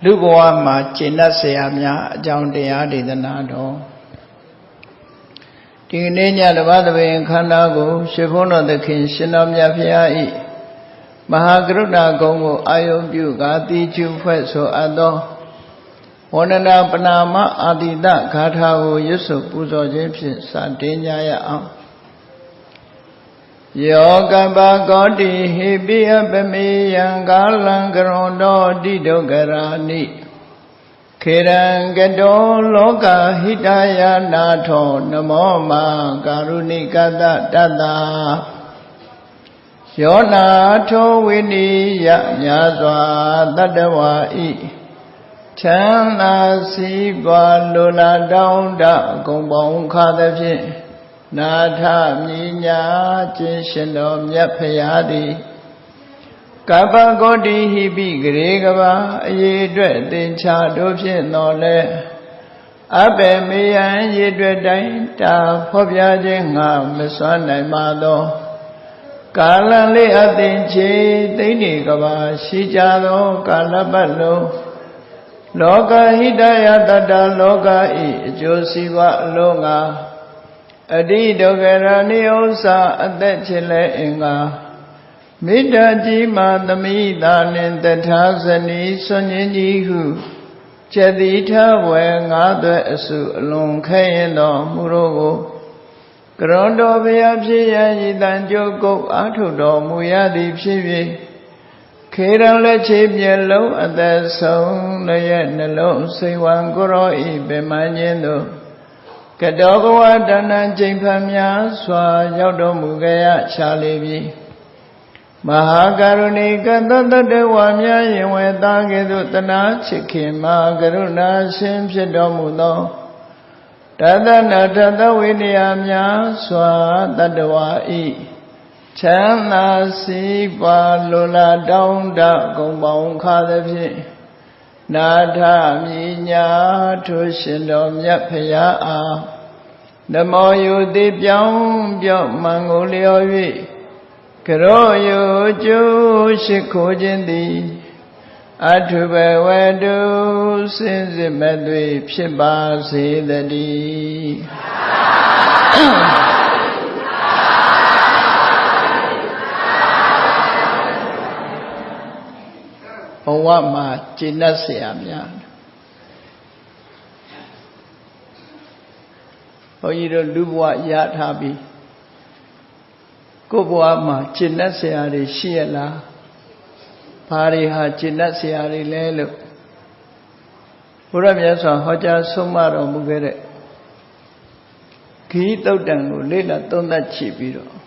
လူဘဝမှာကျင့်တတ်เสียများအကြောင်းတရားဒေသနာတော်ဒီနေ့ညတပတ်သဘင်ခန္ဓာကိုရှင်ဘုန်းတော်သခင်ရှင်တော်မြတ်ဖရာဤမဟာကရုဏာကုံကိုအာယုပြုကာတိကျုဖွဲ့ဆိုအပ်သောဝန္ဒနာပနာမအာတိတဂါထာကိုရွတ်ဆိုပူဇော်ခြင်းဖြင့်စတင်ကြရအောင်ယောကပကောတိဟိပိအပမေယံကာလံကရွန်တောတိဒုက္ခရာနိခေရံကတောလောကဟိတယနာထောနမောမာကာရုဏိကတတတ္တာယောနာထောဝိနိယညာစွာတတ္တဝါဤချမ်းသာစီးပွားလိုလားတောင်းတဂုံပေါင်းခါသဖြင့်နာထမြညာခြင်းရှင်တော်မြတ်ဖရာသည်ကပ္ပဂေါတိဟိပိဂရေကဘာအရေးအတွက်သင်္ချာတို့ဖြင့်တော်လဲအဘယ်မေယံရေအတွက်တိုင်းတာဖော်ပြခြင်းငါမစွမ်းနိုင်ပါသောကာလလေးအသင်ချေသိနေကဘာရှိကြသောကာလပတ်လုံးလောကဟိတယတတ္တလောကဤအကျိုးစီးပွားအလုံးငါအတိဒုက္ခရဏိဥ္စာအသက်ချစ်လဲအင်္ဂါမေတ္တာကြီးမှသမိတာနှင့်တထာဇနီဆွန်ခြင်းကြီးဟုကျက်တိထဝေငါးသွဲအစုအလွန်ခဲရင်တော်မူရောကိုကရွန်တော်ဘုရားဖြစ်ရန်ဤတန်ကြုတ်ကုတ်အာထုတော်မူရသည်ဖြစ်၍ခေရန်လက်ချေမျက်လုံးအသက်ဆုံးလည်းရဲ့နှလုံးစိတ်ဝံကိုရောဤပင်မခြင်းတို့ကတောဘဝတဏ္ဏကျိန်ဖန်များစွာရောက်တော်မူကြရရှာလေပြီမဟာကရုဏီကတတ္တဝါများယင်ဝေသားကဲ့သို့တနာချစ်ခင်မှာကရုဏာရှင်ဖြစ်တော်မူသောတသနာထသဝိနည်းများစွာတတ္တဝါဤချမ်းသာစီးပွားလိုလားတောင်းတဂုံပေါင်းခါသဖြင့်နာထမြညာထိုရှင်တော်မြတ်ဖရာအားနမောယုတိပြောင်းပြော့မှန်ကိုလျော်၍ကရောယုကျိုးရှိခိုးခြင်းသည်အထုဘဝတုစင်စစ်မဲ့သွေဖြစ်ပါစေတည်းဘဝမှာကျင့်တတ်เสียများဘုန်းကြီးတို့လူဘဝရထားပြီးကိုယ်ဘဝမှာကျင့်တတ်เสียတွေရှိရလားဘာတွေဟာကျင့်တတ်เสียတွေလဲလို့ဘုရားမြတ်စွာဟောကြားဆုံးမတော်မူခဲ့တဲ့ဂီတုတ်တံကိုလေ့လာသုံးသပ်ကြည့်ပြီးတော့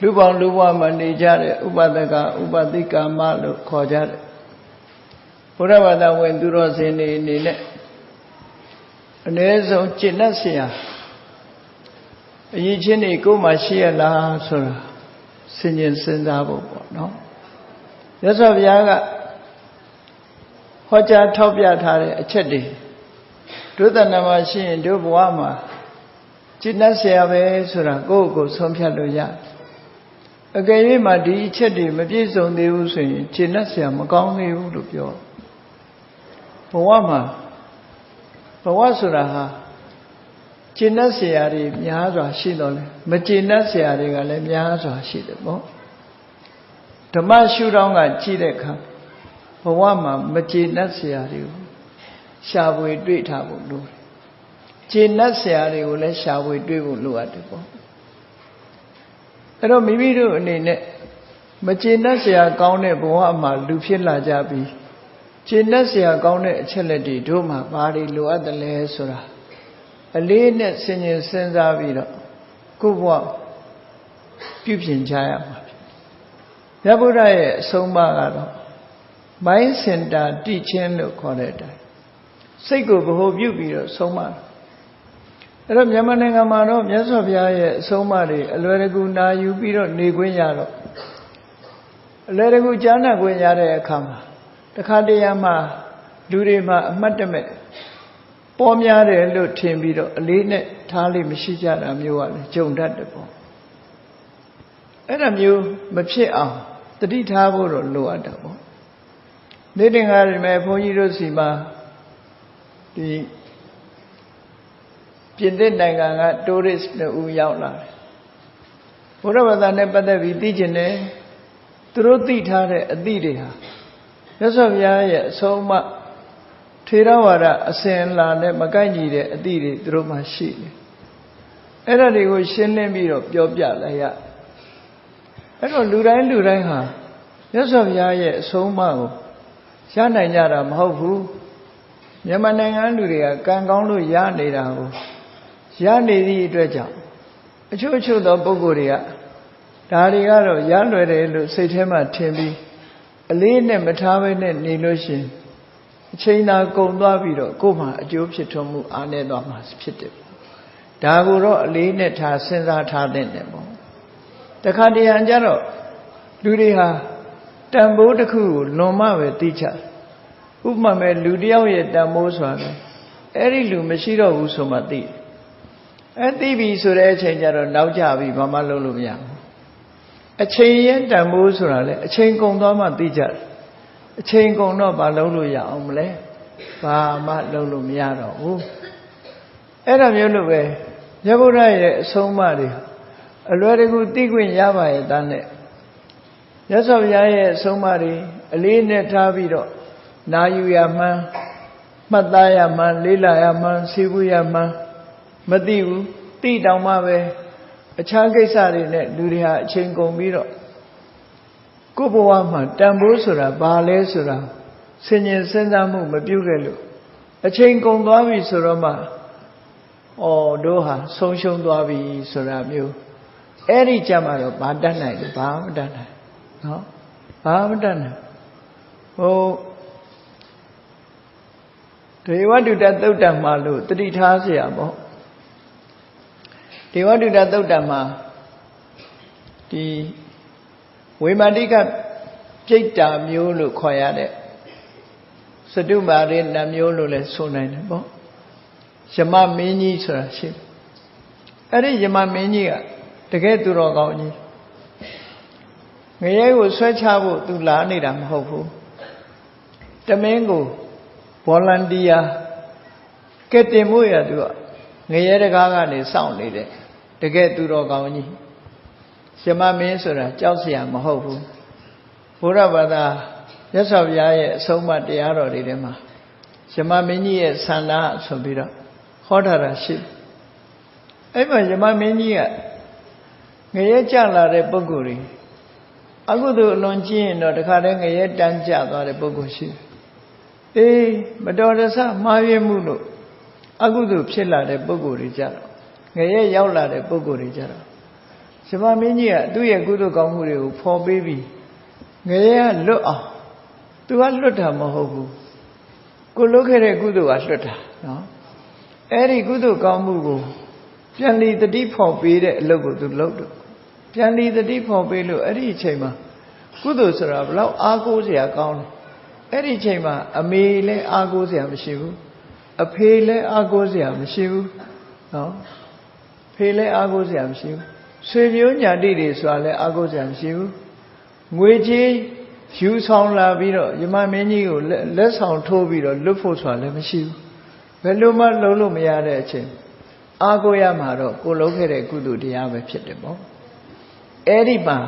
လူပေါင်းလူဘဝမှာနေကြတဲ့ဥပဒကဥပတိကာမလို့ခေါ်ကြတယ်ဘုရားဘာသာဝင်သူတော်စင်တွေအနေနဲ့အနည်းဆုံးကျင့်တတ်เสียအရေးချင်းတွေကိုယ်မှရှိရလားဆိုတာစဉ်းကျင်စဉ်းစားဖို့ပေါ့နော်ရသော်ဘုရားကဟောကြားထောက်ပြထားတဲ့အချက်တွေဒုသနာမှာရှိရင်ဒုဘဝမှာကျင့်တတ်เสียပဲဆိုတာကိုယ့်ကိုယ်ဆုံးဖြတ်လို့ရတယ်အကယ်၍မှဒီအချက်တွေမပြည့်စုံသေးဘူးဆိုရင်ကျင့်တတ်เสียမကောင်းသေးဘူးလို့ပြောဘဝမှာဘဝဆိုတာဟာကျင့်တတ်เสียတွေများစွာရှိတော့လေမကျင့်တတ်เสียတွေကလည်းများစွာရှိတယ်ပေါ့ဓမ္မရှုထောင့်ကကြည့်တဲ့အခါဘဝမှာမကျင့်တတ်เสียတွေကိုရှာဖွေတွေ့ထားဖို့လိုတယ်ကျင့်တတ်เสียတွေကိုလည်းရှာဖွေတွေ့ဖို့လိုအပ်တယ်ပေါ့အဲ့တော့မိမိတို့အနေနဲ့မကျင့်တတ်เสียကောင်းတဲ့ဘဝမှာလူဖြစ်လာကြပြီးကျင့်တတ်เสียကောင်းတဲ့အချက်လက်တွေတို့မှာဘာတွေလိုအပ်တယ်လဲဆိုတာအလေးနဲ့စဉ်းကျင်စဉ်းစားပြီးတော့ကိုယ့်ဘဝပြုပြင်ကြရမှာမြတ်ဗုဒ္ဓရဲ့အဆုံးအမကတော့ mind center တည်ခြင်းလို့ခေါ်တဲ့အတိုင်းစိတ်ကိုဗဟိုပြုပြီးတော့ဆုံးမတယ်အဲ့တော့မြန်မာနိုင်ငံမှာတော့မြတ်စွာဘုရားရဲ့အဆုံးအမတွေအလွယ်တကူနာယူပြီးတော့နေခွင့်ရတော့အလွယ်တကူကြားနာခွင့်ရတဲ့အခါမှာတခါတရံမှာလူတွေမှာအမှတ်တမဲ့ပေါ်များတယ်လို့ထင်ပြီးတော့အလေးနဲ့ထားလိမ့်မရှိကြတာမျိုးကလည်းကြုံတတ်တယ်ပေါ့အဲ့ဒါမျိုးမဖြစ်အောင်တတိထားဖို့တော့လိုအပ်တာပေါ့ နေတင်ကားတွေမဲ့ဘုန်းကြီးတို့စီမှာဒီပြင်သစ်နိုင်ငံက tourist 2 ဦးရောက်လာတယ်ဘုရားဘာသာနဲ့ပတ်သက်ပြီးသိကျင်တယ်သူတို့သိထားတဲ့အသည့်တွေဟာမြတ်စွာဘုရားရဲ့အဆုံးအမထေရဝါဒအစဉ်အလာနဲ့မကိုက်ညီတဲ့အသည့်တွေသူတို့မှရှိတယ်အဲ့ဒါတွေကိုရှင်းလင်းပြီးတော့ပြောပြလိုက်ရအဲ့တော့လူတိုင်းဟာမြတ်စွာဘုရားရဲ့အဆုံးအမကိုရနိုင်ကြတာမဟုတ်ဘူးမြန်မာနိုင်ငံလူတွေကကံကောင်းလို့ရနေတာကိုရနေသည့်အတွက်ကြောင့်အချို့သောပုဂ္ဂိုလ်တွေကဒါတွေကတော့ရလွယ်တယ်လို့စိတ်ထဲမှာထင်ပြီးအလေးနဲ့မထားဘဲနဲ့နေလို့ရှိရင်အချိန်သာကုန်သွားပြီးတော့ကိုယ်မှအကျိုးဖြစ်ထွန်းမှုအားနည်းသွားမှာဖြစ်တယ်ဒါကိုတော့အလေးနဲ့ထားစဉ်းစားထားတဲ့တယ်ပေါ့တခါတရံကြတော့လူတွေဟာတန်ဖိုးတစ်ခုကိုလွန်မှပဲသိချဥပမာမဲ့လူတယောက်ရဲ့တန်ဖိုးဆိုတာလေအဲ့ဒီလူမရှိတော့ဘူးဆိုမှသိအဲ့သိပြီဆိုတဲ့အချိန်ကျတော့နောက်ကျပြီဘာမှလုပ်လို့မရဘူးအချိန်ရဲ့တန်ဖိုးဆိုတာလေအချိန်ကုန်သွားမှသိကြတယ်အချိန်ကုန်တော့ဘာလုပ်လို့ရအောင်မလဲဘာမှလုပ်လို့မရတော့ဘူးအဲ့ဒါမျိုးလို့ပဲမြတ်ဗုဒ္ဓရဲ့အဆုံးအမတွေအလွယ်တကူသိခွင့်ရပါရဲ့တန်းနဲ့မြတ်စွာဘုရားရဲ့အဆုံးအမတွေအလေးနဲ့ထားပြီးတော့နာယူရမှန်းမှတ်သားရမှန်းလေးလာရမှန်းသိဖို့ရမှန်းမသိဘူးသိတောင်မှပဲအခြားကိစ္စတွေနဲ့လူတွေဟာအချိန်ကုန်ပြီးတော့ကိုယ့်ဘဝမှာတန်ဖိုးဆိုတာဘာလဲဆိုတာဆင်ញင်စဉ်းစားမှုမပြုခဲ့လို့အချိန်ကုန်သွားပြီဆိုတော့မှတို့ဟာဆုံးရှုံးသွားပြီဆိုတာမျိုးအဲ့ဒီကြမှာတော့ဘာတတ်နိုင်လဲဘာမတတ်နိုင်နော်ဘာမတတ်နိုင်ဒေဝတုတ္တသုတ်တံမှာလို့တတိထားเสียပေါ့ဒေဝတုတ္တသုတ်တံမှာဒီဝေမာတိကပြိတ္တာမျိုးလို့ခေါ်ရတဲ့စတုမာရိနမျိုးလို့လည်းဆိုနိုင်တယ်ပေါ့ယမမင်းကြီးဆိုတာရှိတယ်အဲ့ဒီယမမင်းကြီးကတကယ်သူတော်ကောင်းကြီးငရဲကိုဆွဲချဖို့သူလာနေတာမဟုတ်ဘူးတမင်းကိုဗော်လန်တီယာကဲတင်မှုရသူကငရဲတကားကနေစောင့်နေတဲ့တကယ်သူတော်ကောင်းကြီးယမမင်းဆိုတာကြောက်စရာမဟုတ်ဘူးဘုရားဘာသာမြတ်စွာဘုရားရဲ့အဆုံးအမတရားတော်တွေထဲမှာယမမင်းကြီးရဲ့ဆန္ဒဆိုပြီးတော့ဟောထားတာရှိအဲ့မှာယမမင်းကြီးကငရဲကြလာတဲ့ပုဂ္ဂိုလ်တွေအကုသိုလ်အလွန်ကျင့်ရင်တော့တခါတည်းငရဲတန်းကျသွားတဲ့ပုဂ္ဂိုလ်ရှိတယ်မတော်တဆမှားယွင်းမှုလို့အကုသိုလ်ဖြစ်လာတဲ့ပုဂ္ဂိုလ်တွေကြတော့ငရဲရောက်လာတဲ့ပုဂ္ဂိုလ်တွေကြတော့ယမမင်းကြီးကသူ့ရဲ့ကုသိုလ်ကောင်းမှုတွေကိုဖော်ပေးပြီးငရဲကလွတ်အောင်သူကလွတ်တာမဟုတ်ဘူးကိုလုပ်ခဲ့တဲ့ကုသိုလ်ကလွတ်တာနော်အဲ့ဒီကုသိုလ်ကောင်းမှုကိုပြန်လီတတိဖော်ပေးတဲ့အလုပ်ကိုသူလုပ်တော့ပြန်လီတတိဖော်ပေးလို့အဲ့ဒီအချိန်မှာကုသိုလ်ဆိုတာဘလောက်အားကိုးစရာကောင်းလဲအဲ့ဒီအချိန်မှာအမေလည်းအားကိုးစရာမရှိဘူးအဖေလည်းအားကိုးစရာမရှိဘူးနော်ဖေလည်းအားကိုးစရာမရှိဘူးဆွေမျိုးညာတိတွေဆိုတာလည်းအားကိုးစရာမရှိဘူးငွေကြီးယူဆောင်လာပြီးတော့ယမမင်းကြီးကိုလက်ဆောင်ထိုးပြီးတော့လွတ်ဖို့ဆိုတာလည်းမရှိဘူးဘယ်လိုမှလုံးလို့မရတဲ့အချိန်အားကိုးရမှာတော့ကိုလုံးခဲ့တဲ့ကုသိုလ်တရားပဲဖြစ်တယ်ပေါ့အဲ့ဒီမှာ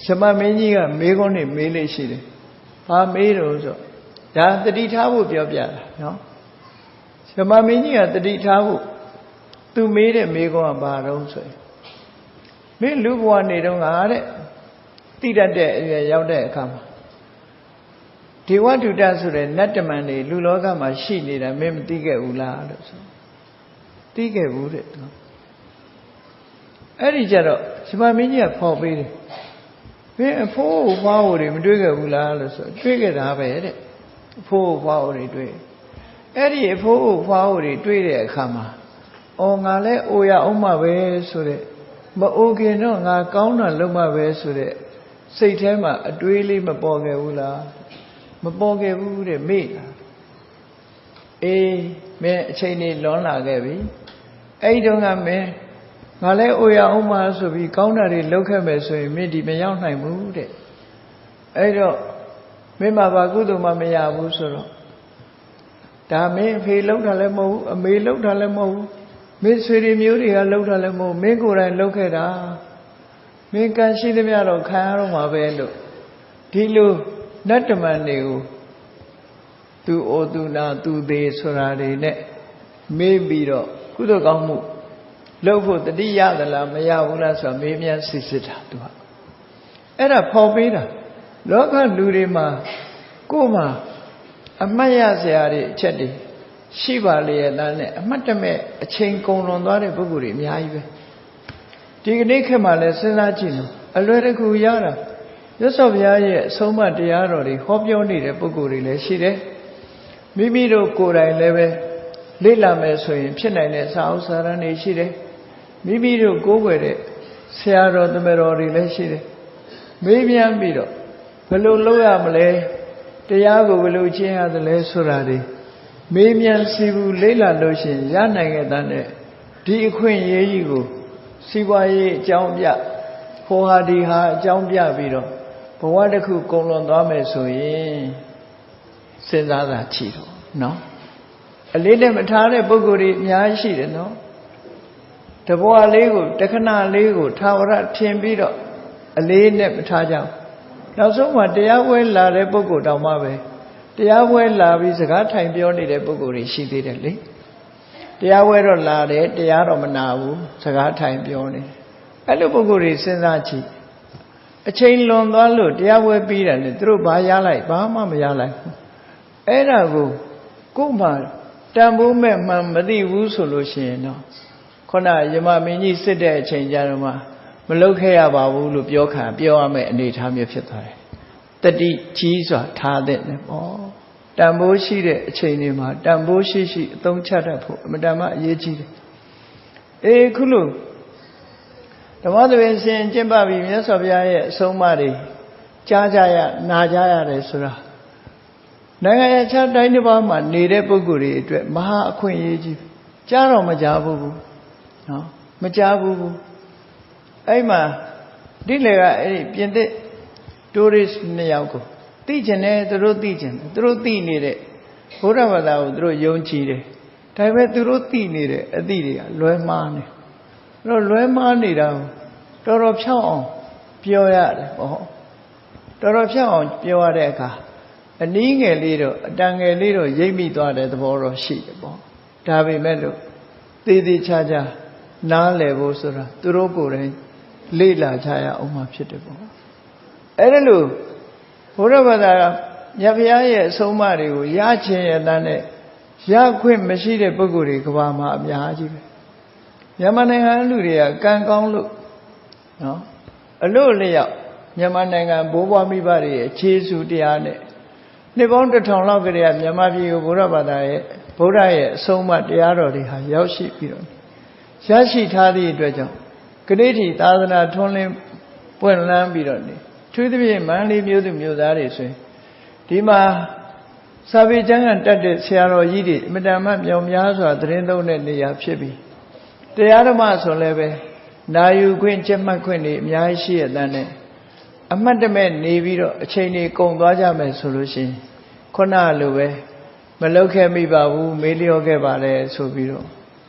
ယမမင်းကြီးကမေးခွန်းနေမေးလို့ရှိတယ်ဘာမေးတော့ဆိုဒါတတိထားဖို့ပြောပြတာနော်ယမမင်းကြီးကတတိထားဖို့သူမေးတဲ့မေးခွန်းကဘာတော့ဆိုရင်မင်းလူဘဝနေတော့ငါတဲ့တိတတ်တဲ့အရွယ်ရောက်တဲ့အခါမှာဒေဝတုတ္တဆိုတဲ့နတ်တမန်တွေလူလောကမှာရှိနေတာမင်းမသိခဲ့ဘူးလားလို့ဆိုသိခဲ့ဘူးတဲ့အဲ့ဒီကြတော့ယမမင်းကြီးကဖော်ပေးတယ်မင်းအဖိုးဖွားတွေမတွေ့ခဲ့ဘူးလားလို့ဆိုတွေ့ခဲ့တာပဲတဲ့အဖိုးဖွားတွေတွေ့အဲ့ဒီအဖိုးဖွားတွေတွေ့တဲ့အခါမှာငါလဲအိုရအောင်မှပဲဆိုတဲ့မအိုခင်တော့ငါကောင်းတာလုပ်မှပဲဆိုတဲ့စိတ်ထဲမှာအတွေးလေးမပေါ်ခဲ့ဘူးလားမပေါ်ခဲ့ဘူးတဲ့မေ့တာမင်းအချိန်လေးလွန်လာခဲ့ပြီအဲ့ဒီတော့ကမင်းငါလဲအိုရအောင်မှဆိုပြီးကောင်းတာတွေလုပ်ခဲ့မယ်ဆိုရင်မင်းဒီမရောက်နိုင်ဘူးတဲ့အဲ့တော့ မင်းမှာဘာကုသိုလ်မှမရဘူးဆိုတော့ဒါမင်းအဖေလှုပ်တာလည်းမဟုတ်ဘူးအမေလှုပ်တာလည်းမဟုတ်ဘူးမင်းဆွေတွေမျိုးတွေကလှုပ်တာလည်းမဟုတ်မင်းကိုယ်တိုင်လှုပ်ခဲ့တာမင်းကံရှိသမျှတော့ခံရတော့မှာပဲလို့ဒီလိုနတ်တမန်တွေကိုသူအိုသူနာသူသေးဆိုတာတွေနဲ့မေးပြီးတော့ကုသိုလ်ကောင်းမှုလုပ်ဖို့တတိယသလားမရဘူးလားဆိုတာမေးမြန်းစစ်တာသူကအဲ့ဒါဖော်ပေးတာလောကလူတွေမှာကိုယ်မှာအမှတ်ရစရာတွေအချက်တွေရှိပါလေရဲ့သားနဲ့အမှတ်တမဲ့အချိန်ကုန်လွန်သွားတဲ့ပုဂ္ဂိုလ်တွေအများကြီးပဲဒီကနေ့ခေတ်မှာလည်းစဉ်းစားကြည့်လို့အလွယ်တကူရတာမြတ်စွာဘုရားရဲ့အဆုံးအမတရားတော်တွေဟောပြောနေတဲ့ပုဂ္ဂိုလ်တွေလည်းရှိတယ်မိမိတို့ကိုယ်တိုင်လည်းပဲလေ့လာမယ်ဆိုရင်ဖြစ်နိုင်တဲ့စာအုပ်စာတမ်းတွေရှိတယ်မိမိတို့ကိုးကွယ်တဲ့ဆရာတော်တမန်တော်တွေလည်းရှိတယ်မေးမြန်းပြီးတော့ဘယ်လိုလုပ်ရမလဲတရားကိုဘယ်လိုကျင့်ရသလဲဆိုတာတွေမေးမြန်းစီဘူးလေ့လာလို့ရှိရင်ရနိုင်တဲ့တဲ့ဒီအခွင့်အရေးကြီးကိုစီးပွားရေးအကြောင်းပြဟိုဟာဒီဟာအကြောင်းပြပြီးတော့ဘဝတစ်ခုကုန်လွန်သွားမယ်ဆိုရင်စဉ်းစားတာချီတော့နော်အလေးနဲ့မထားတဲ့ပုဂ္ဂိုလ်တွေအများကြီးရှိတယ်နော်တဘဝလေးကိုတခဏလေးကိုထာဝရထင်ပြီးတော့အလေးနဲ့မထားကြဘူးနောက်ဆုံးမှတရားပွဲလာတဲ့ပုဂ္ဂိုလ်တောင်မှပဲတရားပွဲလာပြီးစကားထိုင်ပြောနေတဲ့ပုဂ္ဂိုလ်တွေရှိသေးတယ်လေတရားပွဲတော့လာတယ်တရားတော့မနာဘူးစကားထိုင်ပြောနေအဲ့လိုပုဂ္ဂိုလ်တွေစဉ်းစားကြည့်အချိန်လွန်သွားလို့တရားပွဲပြီးတယ်လေသူတို့ဘာရလိုက်ဘာမှမရလိုက်ဘူးအဲ့ဒါကိုကို့မှာတန်ဖိုးမဲ့မှန်မသိဘူးဆိုလို့ရှိရင်တော့ခုနယမမင်းကြီးစစ်တဲ့အချိန်ကြတော့မှမလုပ်ခဲ့ရပါဘူးလို့ပြောရမယ့်အနေအထားမျိုးဖြစ်သွားတယ်တတိကြီးစွာထားတဲ့နဲ့ပေါ့တန်ဖိုးရှိတဲ့အချိန်တွေမှာတန်ဖိုးရှိအသုံးချတတ်ဖို့အမတန်မှအရေးကြီးတယ်ခုလို့ဓမ္မသဘင်ရှင်ကျင့်ပပြီးမြတ်စွာဘုရားရဲ့အဆုံးအမတွေကြားကြရနာကြရတယ်ဆိုတာနိုင်ငံခြားတိုင်းတစ်ပါးမှာနေတဲ့ပုဂ္ဂိုလ်တွေအတွက်မဟာအခွင့်အရေးကြီးကြားတော့မကြားဘူးနော်မကြားဘူးအဲ့မှာဒီလေကအဲ့ဒီပြင်သစ် tourist နှစ်ယောက်ကိုသိကျင်တယ်သူတို့သိကျင်တယ်သူတို့သိနေတဲ့ဘုရားဘာသာကိုသူတို့ယုံကြည်တယ်ဒါပေမဲ့သူတို့သိနေတဲ့အသည့်တွေကလွဲမှားနေတော့လွဲမှားနေတာကိုတော်ဖြောက်အောင်ပြောရတယ်ပေါ့တော်ဖြောက်အောင်ပြောရတဲ့အခါအနည်းငယ်လေးတော့အတန်ငယ်လေးတော့ရိပ်မိသွားတဲ့သဘောတော့ရှိတယ်ပေါ့ဒါပေမဲ့လို့သေးသေးချာချာနားလည်ဖို့ဆိုတာသူတို့ကိုယ်တိုင်လေ့လာကြရအောင်မှဖြစ်တယ်ပေါ့အဲ့ဒါလို့ဘုရားဘာသာမြတ်ဘုရားရဲ့အဆုံးအမတွေကိုရချင်ရတဲ့နဲ့ရခွင့်မရှိတဲ့ပုဂ္ဂိုလ်တွေကဘာမှအများကြီးပဲမြန်မာနိုင်ငံလူတွေကကံကောင်းလို့နော်အလို့လျောက်မြန်မာနိုင်ငံဘိုးဘွားမိဘတွေရဲ့ခြေဆုတရားနဲ့နှစ်ပေါင်း1000လောက်ကတည်းကမြန်မာပြည်ကိုဘုရားဘာသာရဲ့ဘုရားရဲ့အဆုံးအမတရားတော်တွေဟာရောက်ရှိပြီးတော့ရရှိထားသည့်အတွက်ကြောင့်ကနေ့ထိသာသနာထွန်းလင်းပွင့်လန်းပြီးတော့နေသူသဖြင့်မန္တလေးမြို့သူမြို့သားတွေဆိုရင်ဒီမှာစာပေကျမ်းကတတ်တဲ့ဆရာတော်ကြီးတွေအမတန်မှမြောင်များစွာသတင်းသုံးတဲ့နေရာဖြစ်ပြီးတရားဓမ္မဆိုလည်းပဲနာယူခွင့်ကျက်မှတ်ခွင့်တွေအများကြီးရှိရတဲ့အမှတ်တမဲ့နေပြီးတော့အချိန်တွေကုန်သွားကြမယ်ဆိုလို့ရှိရင်ခုနလိုပဲမလောက်ခဲ့မိပါဘူးမေးလျော့ခဲ့ပါလေဆိုပြီးတော့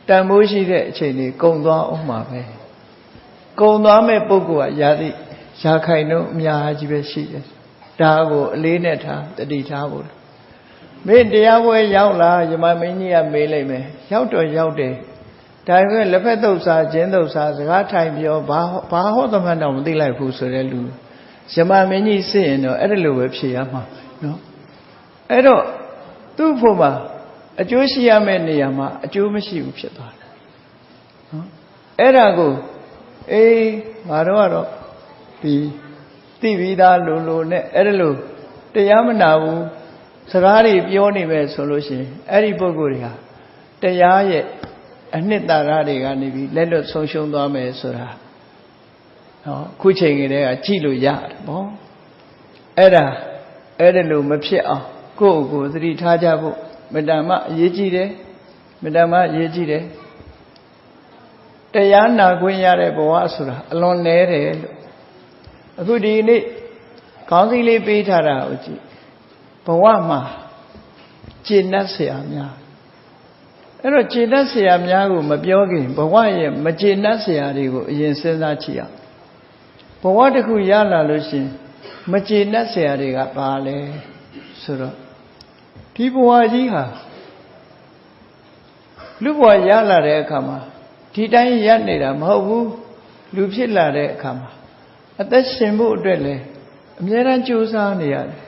တန်ဖိုးရှိတဲ့အချိန်တွေကုန်သွားအောင်မှာပဲကုန်သွားမဲ့ပုဂ္ဂိုလ်ကရာခိုင်တော့အများကြီးပဲရှိတယ်ဒါကိုအလေးနဲ့ထားတတိထားဖို့မင်းတရားပွဲရောက်လာယမမင်းကြီးကမေးလိုက်မယ်ရောက်တော့ရောက်တယ်ဒါပေမဲ့လက်ဖက်သုတ်စားကျင်းသုတ်စားစကားထိုင်ပြောဘာဟောသမန်တော့မသိလိုက်ဘူးဆိုတဲ့လူယမမင်းကြီးစစ်ရင်တော့အဲ့ဒါလိုပဲဖြေရမှာနော်အဲ့တော့သူ့ဖို့မှာအကျိုးရှိရမယ့်နေရာမှာအကျိုးမရှိဘူးဖြစ်သွားတယ်နော်အဲ့ဒါကိုငါတို့ကတော့ဒီသိပြီးသားလိုနဲ့အဲ့ဒါလိုတရားမနာဘူးစကားတွေပြောနေမယ်ဆိုလို့ရှိရင်အဲ့ဒီပုဂ္ဂိုလ်တွေဟာတရားရဲ့အနှစ်သာရတွေကနေပြီးလက်လွတ်ဆုံးရှုံးသွားမယ်ဆိုတာနော်ခုချိန်ကတည်းကကြည့်လို့ရတယ်ပေါ့အဲ့ဒါလိုမဖြစ်အောင်ကိုယ့်ကိုယ်သတိထားကြဖို့မတ္တမအရေးကြီးတယ်မတ္တမအရေးကြီးတယ်တရားနာခွင့်ရတဲ့ဘဝဆိုတာအလွန်နည်းတယ်လို့အခုဒီနေ့ခေါင်းစည်းလေးပေးထားတာကိုကြည့် ဘဝမှာကျေနပ်เสียများအဲ့တော့ကျေနပ်เสียများကိုမပြောခင်ဘဝရဲ့မကျေနပ်เสียတွေကိုအရင်စဉ်းစားကြည့်အောင်ဘဝတစ်ခုရလာလို့ရှင်မကျေနပ်เสียတွေကဘာလဲဆိုတော့ဒီဘဝကြီးဟာလူဘဝရလာတဲ့အခါမှာဒီတိုင်းရနေတာမဟုတ်ဘူးလူဖြစ်လာတဲ့အခါမှာအသက်ရှင်ဖို့အတွက်လည်းအများအားကြိုးစားနေရတယ်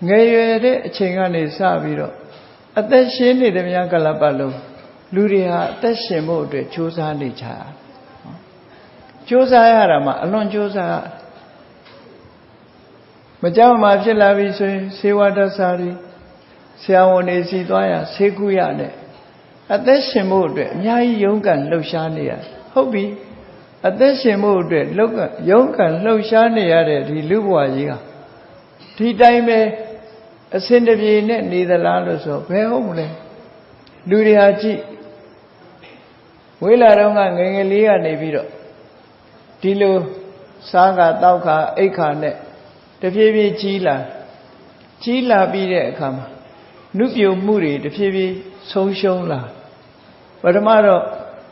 ငယ်ရွယ်တဲ့အချိန်ကနေစပြီးတော့အသက်ရှင်နေတဲ့များကလပတ်လုံးလူတွေဟာအသက်ရှင်ဖို့အတွက်ကြိုးစားနေကြတယ်ကြိုးစားရတာမှအလွန်ကြိုးစားမကြောက်မှဖြစ်လာပြီဆိုရင်ဆေးဝါးတဆာရီဆရာဝန်တွေစီသွားရဆေးကုရတဲ့အသက်ရှင်ဖို့အတွက်အများကြီးရုန်းကန်လှုပ်ရှားနေရတယ်ဟုတ်ပြီအသက်ရှင်ဖို့အတွက်ရုန်းကန်လှုပ်ရှားနေရတဲ့ဒီလူဘဝကြီးဟာဒီတိုင်းပဲအစင်တပြေနဲ့နေသလားလို့ဆိုဘယ်ဟုတ်မလဲလူတွေဟာကြည့်ဝေးလာတော့ငယ်ငယ်လေးကနေပြီးတော့ဒီလိုစားကတောက်ခါအိတ်ခါနဲ့တဖြည်းဖြည်းကြီးလာပြီးတဲ့အခါမှာနုပြိုမှုတွေတဖြည်းဖြည်းဆုံးရှုံးလာပထမတော့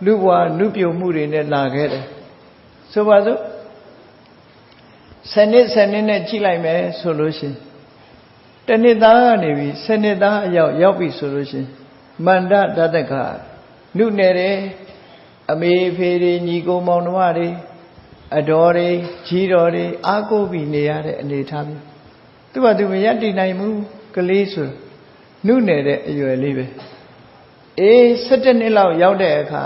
လူဘဝနုပြိုမှုတွေနဲ့လာခဲ့တယ်ဆိုပါစို့စနစ်နဲ့ကြည့်လိုက်မယ်ဆိုလို့ရှိရင်တနှစ်သားကနေပြီးစနစ်သားအရောက်ပြီဆိုလို့ရှိရင်မန္တတတကနုနယ်တယ်အမေဖေတွေညီကိုမောင်နှမတွေအတော်တွေကြီးတော်တွေအားကိုးပြီးနေရတဲ့အနေထားမျိုးသူကသူမရတည်နိုင်ဘူးကလေးဆိုနုနယ်တဲ့အရွယ်လေးပဲ17နှစ်လောက်ရောက်တဲ့အခါ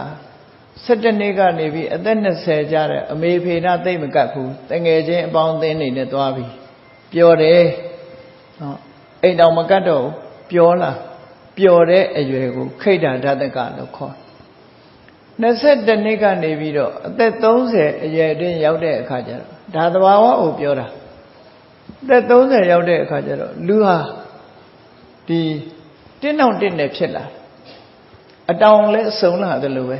17နှစ်ကနေပြီးအသက်20ကျတဲ့အမေဖေနာသိမ့်မကတ်ဘူးတငယ်ချင်းအပေါင်းအသင်းတွေနဲ့သွားပြီးပျော်တယ်အိမ်တော်မကတ်တော့ပျော်တဲ့အရွယ်ကိုခိတ္တဓာတကလို့ခေါ်22နှစ်ကနေပြီးတော့အသက်30အရွယ်အတွင်းရောက်တဲ့အခါကျတော့ဒါသဘာဝကိုပြောတာအသက်30ရောက်တဲ့အခါကျတော့လူဟာဒီတင်းနှောင်တင်းနဲ့ဖြစ်လာအတောင်လည်းစုံလာတယ်လို့ပဲ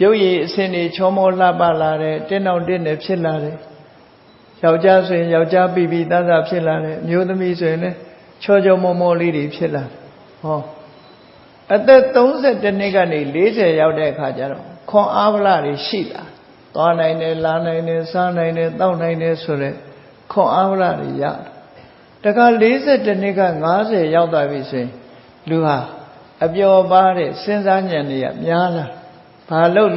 ရုပ်ရည်အစင်းတွေချောမောလှပလာတယ်တင်းနှောင်တင်းနဲ့ဖြစ်လာတယ်ယောက်ျားဆိုရင်ယောက်ျားပြီးသားသားဖြစ်လာတယ်အမျိုးသမီးဆိုရင်လည်းချောချောမောမောလေးတွေဖြစ်လာတယ်ဟောအသက်32နှစ်ကနေ40ရောက်တဲ့အခါကျတော့ခွန်အားဗလာတွေရှိလာသွားနိုင်တယ်လာနိုင်တယ်စားနိုင်တယ်တောက်နိုင်တယ်ဆိုတော့ခွန်အားဗလာတွေရတယ်တခါ42နှစ်က50ရောက်သွားပြီဆိုရင်လူဟာအပျော်ပါတဲ့စဉ်းစားဉာဏ်တွေကများလာဘာလို့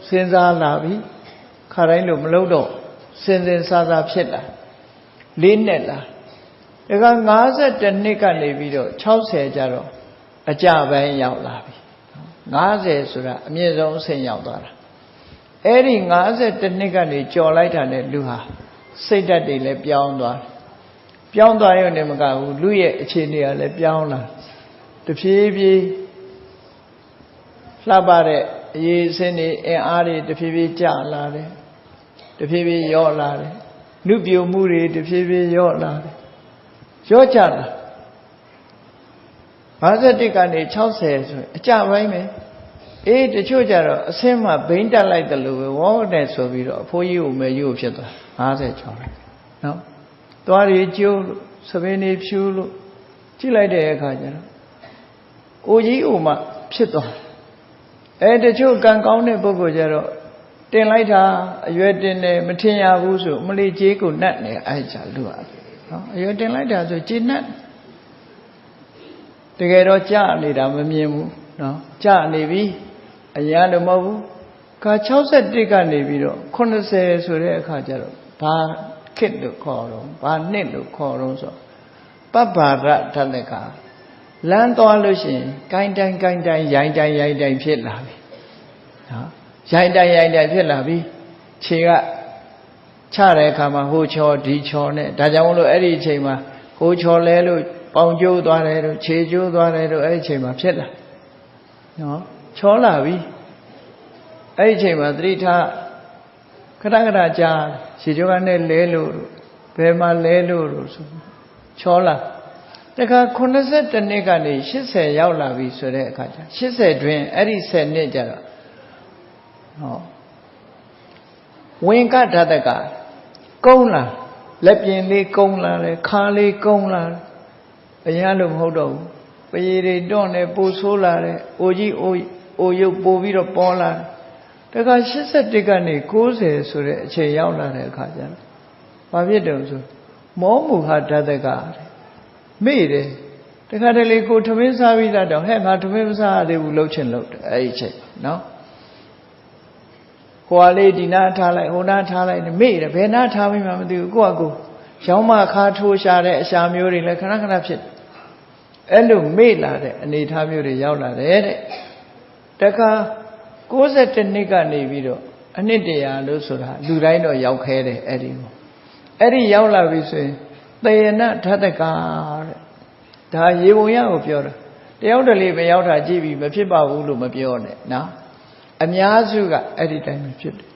စဉ်းစားလာပြီခါတိုင်းလို့မလုပ်တော့စဉ်းစားဖြစ်လာ4နှစ်လာတခါ52နှစ်ကနေပြီးတော့60ကျတော့အကြပိုင်းရောက်လာပြီ50ဆိုတာအမြင့်ဆုံးအဆင့်ရောက်သွားတာအဲ့ဒီ52နှစ်ကနေကြော်လိုက်တာနဲ့လူဟာစိတ်ဓာတ်တွေလည်းပြောင်းသွားရုံနဲ့မကဘူးလူရဲ့အခြေအနေကလည်းပြောင်းလာတဖြည်းဖြည်းလှပတဲ့အရေးအစင်းတွေအင်အားတွေတဖြည်းဖြည်းကျလာတယ်တဖြည်းဖြည်းလျော့လာတယ်နုပြိုမှုတွေတဖြည်းဖြည်းလျော့လာတယ်လျော့ကျလာ51ကနေ60ဆိုရင်အကြပိုင်းပဲတချို့ကြတော့အဆင်းမှာဘိန်းတက်လိုက်တယ်လို့ပဲဝေါတဲ့ဆိုပြီးတော့အဖိုးကြီးကိုမယ်ကြီးကိုဖြစ်သွား56လိုက်နော်သွားရီကျိုးလို့သပင်းတွေဖြူလို့ကြည့်လိုက်တဲ့အခါကျတော့အိုကြီးအိုမဖြစ်သွားတချို့ကံကောင်းတဲ့ပုဂ္ဂိုလ်ကြတော့တင်လိုက်တာအရွယ်တင်တယ်မထင်ရဘူးဆိုမလေးကြေးကိုနတ်နေအဲ့ကြလူဟာနော်အရွယ်တင်လိုက်တာဆိုကြေးနတ်တကယ်တော့ကြာနေတာမမြင်ဘူးနော်ကြာနေပြီအရာတော့မဟုတ်ဘူးခါ61ကနေပြီးတော့80ဆိုတဲ့အခါကျတော့ဘာခစ်လို့ခေါ်တော့ဘာနှစ်လို့ခေါ်တော့ဆိုပပ္ပါရဓာတကလမ်းသွားလို့ရှိရင်ကိုင်းတိုင်းရိုင်းတိုင်းဖြစ်လာပြီနော်ရိုင်းတိုင်းဖြစ်လာပြီခြေကချတဲ့အခါမှာဟိုချောဒီချောနဲ့ဒါကြောင့်မလို့အဲ့ဒီအချိန်မှာဟိုချောလဲလို့ပေါင်ကျိုးသွားတယ်တို့ခြေကျိုးသွားတယ်တို့အဲ့ဒီအချိန်မှာဖြစ်လာနော်ချောလာပြီအဲ့ဒီအချိန်မှာသတိထားခဏကြာခြေကျိုးကနေလဲလို့ဘယ်မှာလဲလို့ဆိုချောလာတခါ82နှစ်ကနေ80ရောက်လာပြီဆိုတဲ့အခါကျ80တွင်အဲ့ဒီ10နှစ်ကျတော့ဝင်ကဓာတကကုန်းလာလက်ပြင်လေးကုန်းလာတယ်ခါလေးကုန်းလာ အရင်လိုမဟုတ်တော့ဘူးပရေတွေတွန့်နေပူဆိုးလာတယ်အိုကြီးအိုရုပ်ပို့ပြီးတော့ပေါ်လာတယ်ဒါက81ကနေ90ဆိုတဲ့အချိန်ရောက်လာတဲ့အခါကျတော့ဘာဖြစ်တယ်ဆိုမောမူဟာဓာတကမေ့တယ်တခါတလေကိုထမင်းစားပြီးတော့ဟဲ့ငါထမင်းမစားရသေးဘူးလှုပ်ချင်လှုပ်တယ်အဲ့ဒီအချိန်နော်ဟိုကလေးဒီနာထားလိုက်ဟိုနာထားလိုက်မေ့တယ်ဘယ်နာထားမိမှမသိဘူးကိုယ့်အကူရောင်းမခါထိုးရှာတဲ့အရှာမျိုးတွေလည်းခဏခဏဖြစ်အဲ့လိုမေ့လာတဲ့အနေထားမျိုးတွေရောက်လာတယ်တဲ့တခါ61နှစ်ကနေပြီးတော့အနှစ်တရာလို့ဆိုတာလူတိုင်းတော့ရောက်ခဲတယ်အဲ့ဒီရောက်လာပြီဆိုရင်သေယနာဓာတကတဲ့ဒါရေပုံရကိုပြောတာတယောက်တလေမရောက်တာကြည့်ပြီးမဖြစ်ပါဘူးလို့မပြောနဲ့နော်အများစုကအဲ့ဒီတိုင်းပဲဖြစ်တယ်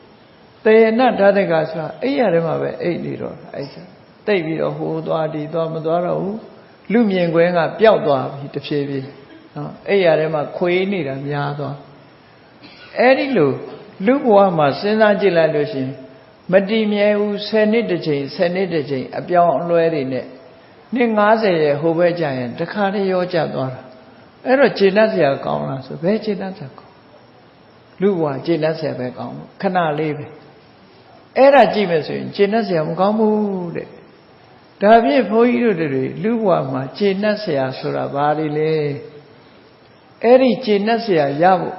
သေယနာဓာတကဆိုတာအဲ့ရထဲမှာပဲအိတ်နေတော့အဲ့ဒါတိတ်ပြီးတော့ဟိုသွားဒီသွားမသွားတော့ဘူးလူမြင်ကွင်းကပျောက်သွားပြီတဖြည်းဖြည်းနော်အဲ့ရထဲမှာခွေးနေတာများသွားအဲ့ဒီလိုလူဘဝမှာစဉ်းစားကြည့်လိုက်လို့ရှိရင်မတည်မြဲဘူး10နှစ်တစ်ချိန်10နှစ်တစ်ချိန်အပြောင်းအလဲတွေနဲ့နှစ်90ရဲ့ဟိုဘက်ကျရင်တခါတည်းရောကျသွားတာအဲ့တော့ကျေနပ်စရာကောင်းလားဆိုဘယ်ကျေနပ်စရာကောင်းလူဘဝကျေနပ်စရာပဲကောင်းလို့ခဏလေးပဲအဲ့ဒါကြည့်မယ်ဆိုရင်ကျေနပ်စရာမကောင်းဘူးတဲ့ဒါဖြင့်ဘုန်းကြီးတို့တွေလူဘဝမှာကျေနပ်စရာဆိုတာဘာတွေလဲအဲ့ဒီကျေနပ်စရာရဖို့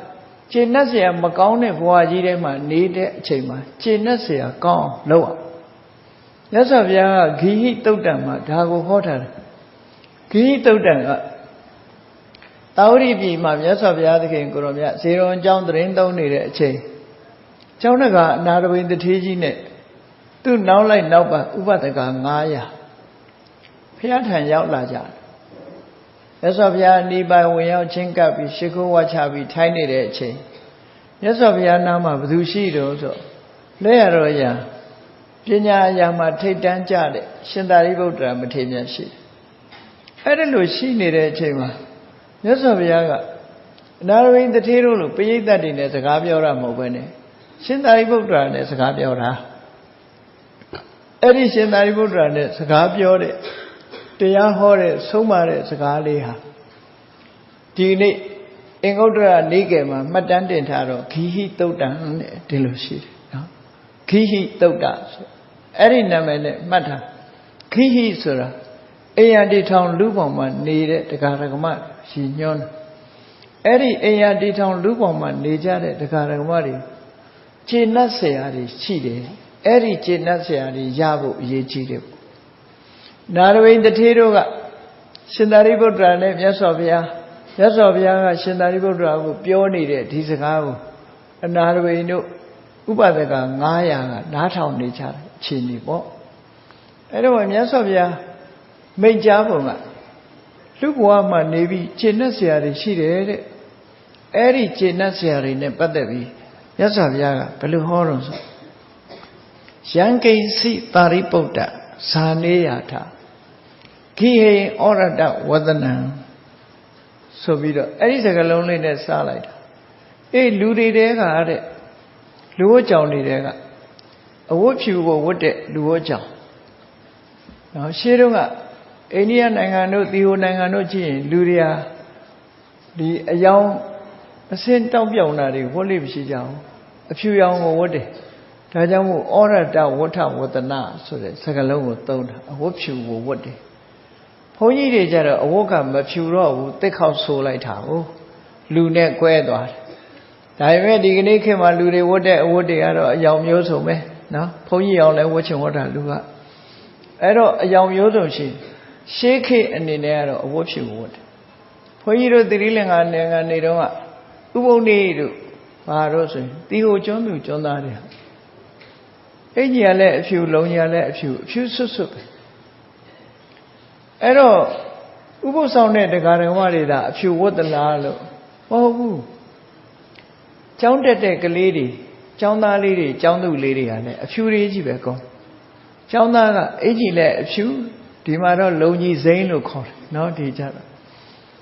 ကျေနပ်စရာမကောင်းတဲ့ဘဝကြီးထဲမှာနေတဲ့အချိန်မှာကျေနပ်စရာကောင်းလုပ်အောင်မြတ်စွာဘုရားကဂိဟိတုတ်တံမှာဒါကိုဟောထားတယ်ဂိဟိတုတ်တံကတာဝတိပြည်မှာမြတ်စွာဘုရားသခင်ကိုရောမြတ်ဇေရွန်ကျောင်းသတင်းသုံးနေတဲ့အချိန်ကျောင်းတကအနာရဝိတ္ထေကြီးနဲ့သူ့နောက်လိုက်နောက်ပါဥပဒက900ဘုရားထံရောက်လာကြတယ်မြတ်စွာဘုရားနိဗ္ဗာန်ဝင်ရောက်ချင်းကပ်ပြီးရှိခိုးဝါချပြီးထိုင်းနေတဲ့အချိန်မြတ်စွာဘုရားနာမှာဘယ်သူရှိတော့ဆိုလက်ရတော်ရာပညာအရာမှာထိတ်တန်းကြတဲ့ရှင်သာရိပုတ္တရာမထေရမြတ်ရှိတယ်အဲ့ဒါလို့ရှိနေတဲ့အချိန်မှာမြတ်စွာဘုရားကအနာရဝိတ္ထေတို့လိုပရိသတ်တွေနဲ့စကားပြောတာမဟုတ်ဘဲနဲ့ရှင်သာရိပုတ္တရာနဲ့စကားပြောတာအဲ့ဒီရှင်သာရိပုတ္တရာနဲ့စကားပြောတဲ့တရားဟောတဲ့ဆုံးမတဲ့စကားလေးဟာဒီနေ့အင်္ဂုတ္တရနေကယ်မှာမှတ်တမ်းတင်ထားတော့ဂိဟိတုတ်တံနဲ့ဒီလိုရှိတယ်နော်ဂိဟိတုတ်တဆိုအဲ့ဒီနာမည်နဲ့မှတ်ထားဂိဟိဆိုတာအိယာတိထောင်လူပေါင်းမှာနေတဲ့တရားဓမ္မရည်ညွှန်းတယ်အဲ့ဒီအိယာတိထောင်လူပေါင်းမှာနေကြတဲ့တရားဓမ္မတွေကျေနပ်เสียရည်ရှိတယ်အဲ့ဒီကျေနပ်เสียရည်ရဖို့အရေးကြီးတယ်နာရဝိတ္ထေတို့ကရှင်သာရိပုတ္တရာနဲ့မြတ်စွာဘုရားကရှင်သာရိပုတ္တရာကိုပြောနေတဲ့ဒီစကားကိုအနာရဝိတို့ဥပဒက900ကနားထောင်နေကြတယ်အခြေအနေပေါ့အဲ့တော့မြတ်စွာဘုရားမိန့်ကြားပုံကလူဘဝမှာနေပြီးကျေနပ်เสียရည်ရှိတယ်တဲ့အဲ့ဒီကျေနပ်เสียရည်နဲ့ပတ်သက်ပြီးမြတ်စွာဘုရားကဘယ်လိုဟောတော့ဆိုယံကိဉ္စိသာရိပုတ္တဇာနေယထာဂိဟိဩရတဝဒနံဆိုပြီးတော့အဲ့ဒီစကားလုံးလေးနဲ့စလိုက်တာအေးလူတွေတဲကတဲ့လူဝတ်ကြောင်တွေတဲကအဝတ်ဖြူကိုဝတ်တဲ့လူဝတ်ကြောင်နော်ရှေးတုန်းကအိန္ဒိယနိုင်ငံတို့သီဟိုနိုင်ငံတို့ကြည့်ရင်လူတွေဟာဒီအယောင်အစင်းတောက်ပြောင်တာတွေဝတ်လို့မရှိကြဘူးအဖြူရောင်ကိုဝတ်တယ်ဒါကြောင့်မို့ဩရတဝဋ္ဌဝတနာဆိုတဲ့စကားလုံးကိုသုံးတာအဝတ်ဖြူကိုဝတ်တယ်ဘုန်းကြီးတွေကြတော့အဝတ်ကမဖြူတော့ဘူးတစ်ခေါက်ဆိုလိုက်တာကိုလူနဲ့ကွဲသွားတယ်ဒါပေမဲ့ဒီကနေ့ခေတ်မှာလူတွေဝတ်တဲ့အဝတ်တွေကတော့အယောင်မျိုးစုံပဲနော်ဘုန်းကြီးအောင်လည်းဝတ်ချင်ဝတ်တာလူကအဲ့တော့အယောင်မျိုးစုံရှိရှေးခေတ်အနေနဲ့ကတော့အဝတ်ဖြူဝတ်တယ်ဘုန်းကြီးတို့သီရိလင်္ကာနိုင်ငံနေတော့ကဥပုံနေတို့ဘာလို့ဆိုရင်တီဟိုကျွန်းသူကျွန်းသားတွေအင်ကြီးကလည်းအဖြူလုံးကြီးကလည်းအဖြူဆွတ်ဆွတ်ပဲအဲ့တော့ဥပုသ်ဆောင်တဲ့တရားဓမ္မတွေဒါအဖြူဝတ်သလားလို့မဟုတ်ဘူးကျောင်းတက်တဲ့ကလေးတွေကျောင်းသားလေးတွေကျောင်းသူလေးတွေကလည်းအဖြူတွေကြီးပဲကောကျောင်းသားကအင်ကြီးလည်းအဖြူဒီမှာတော့လုံးကြီးစိမ့်လို့ခေါ်တယ်နော်ဒီကြတော့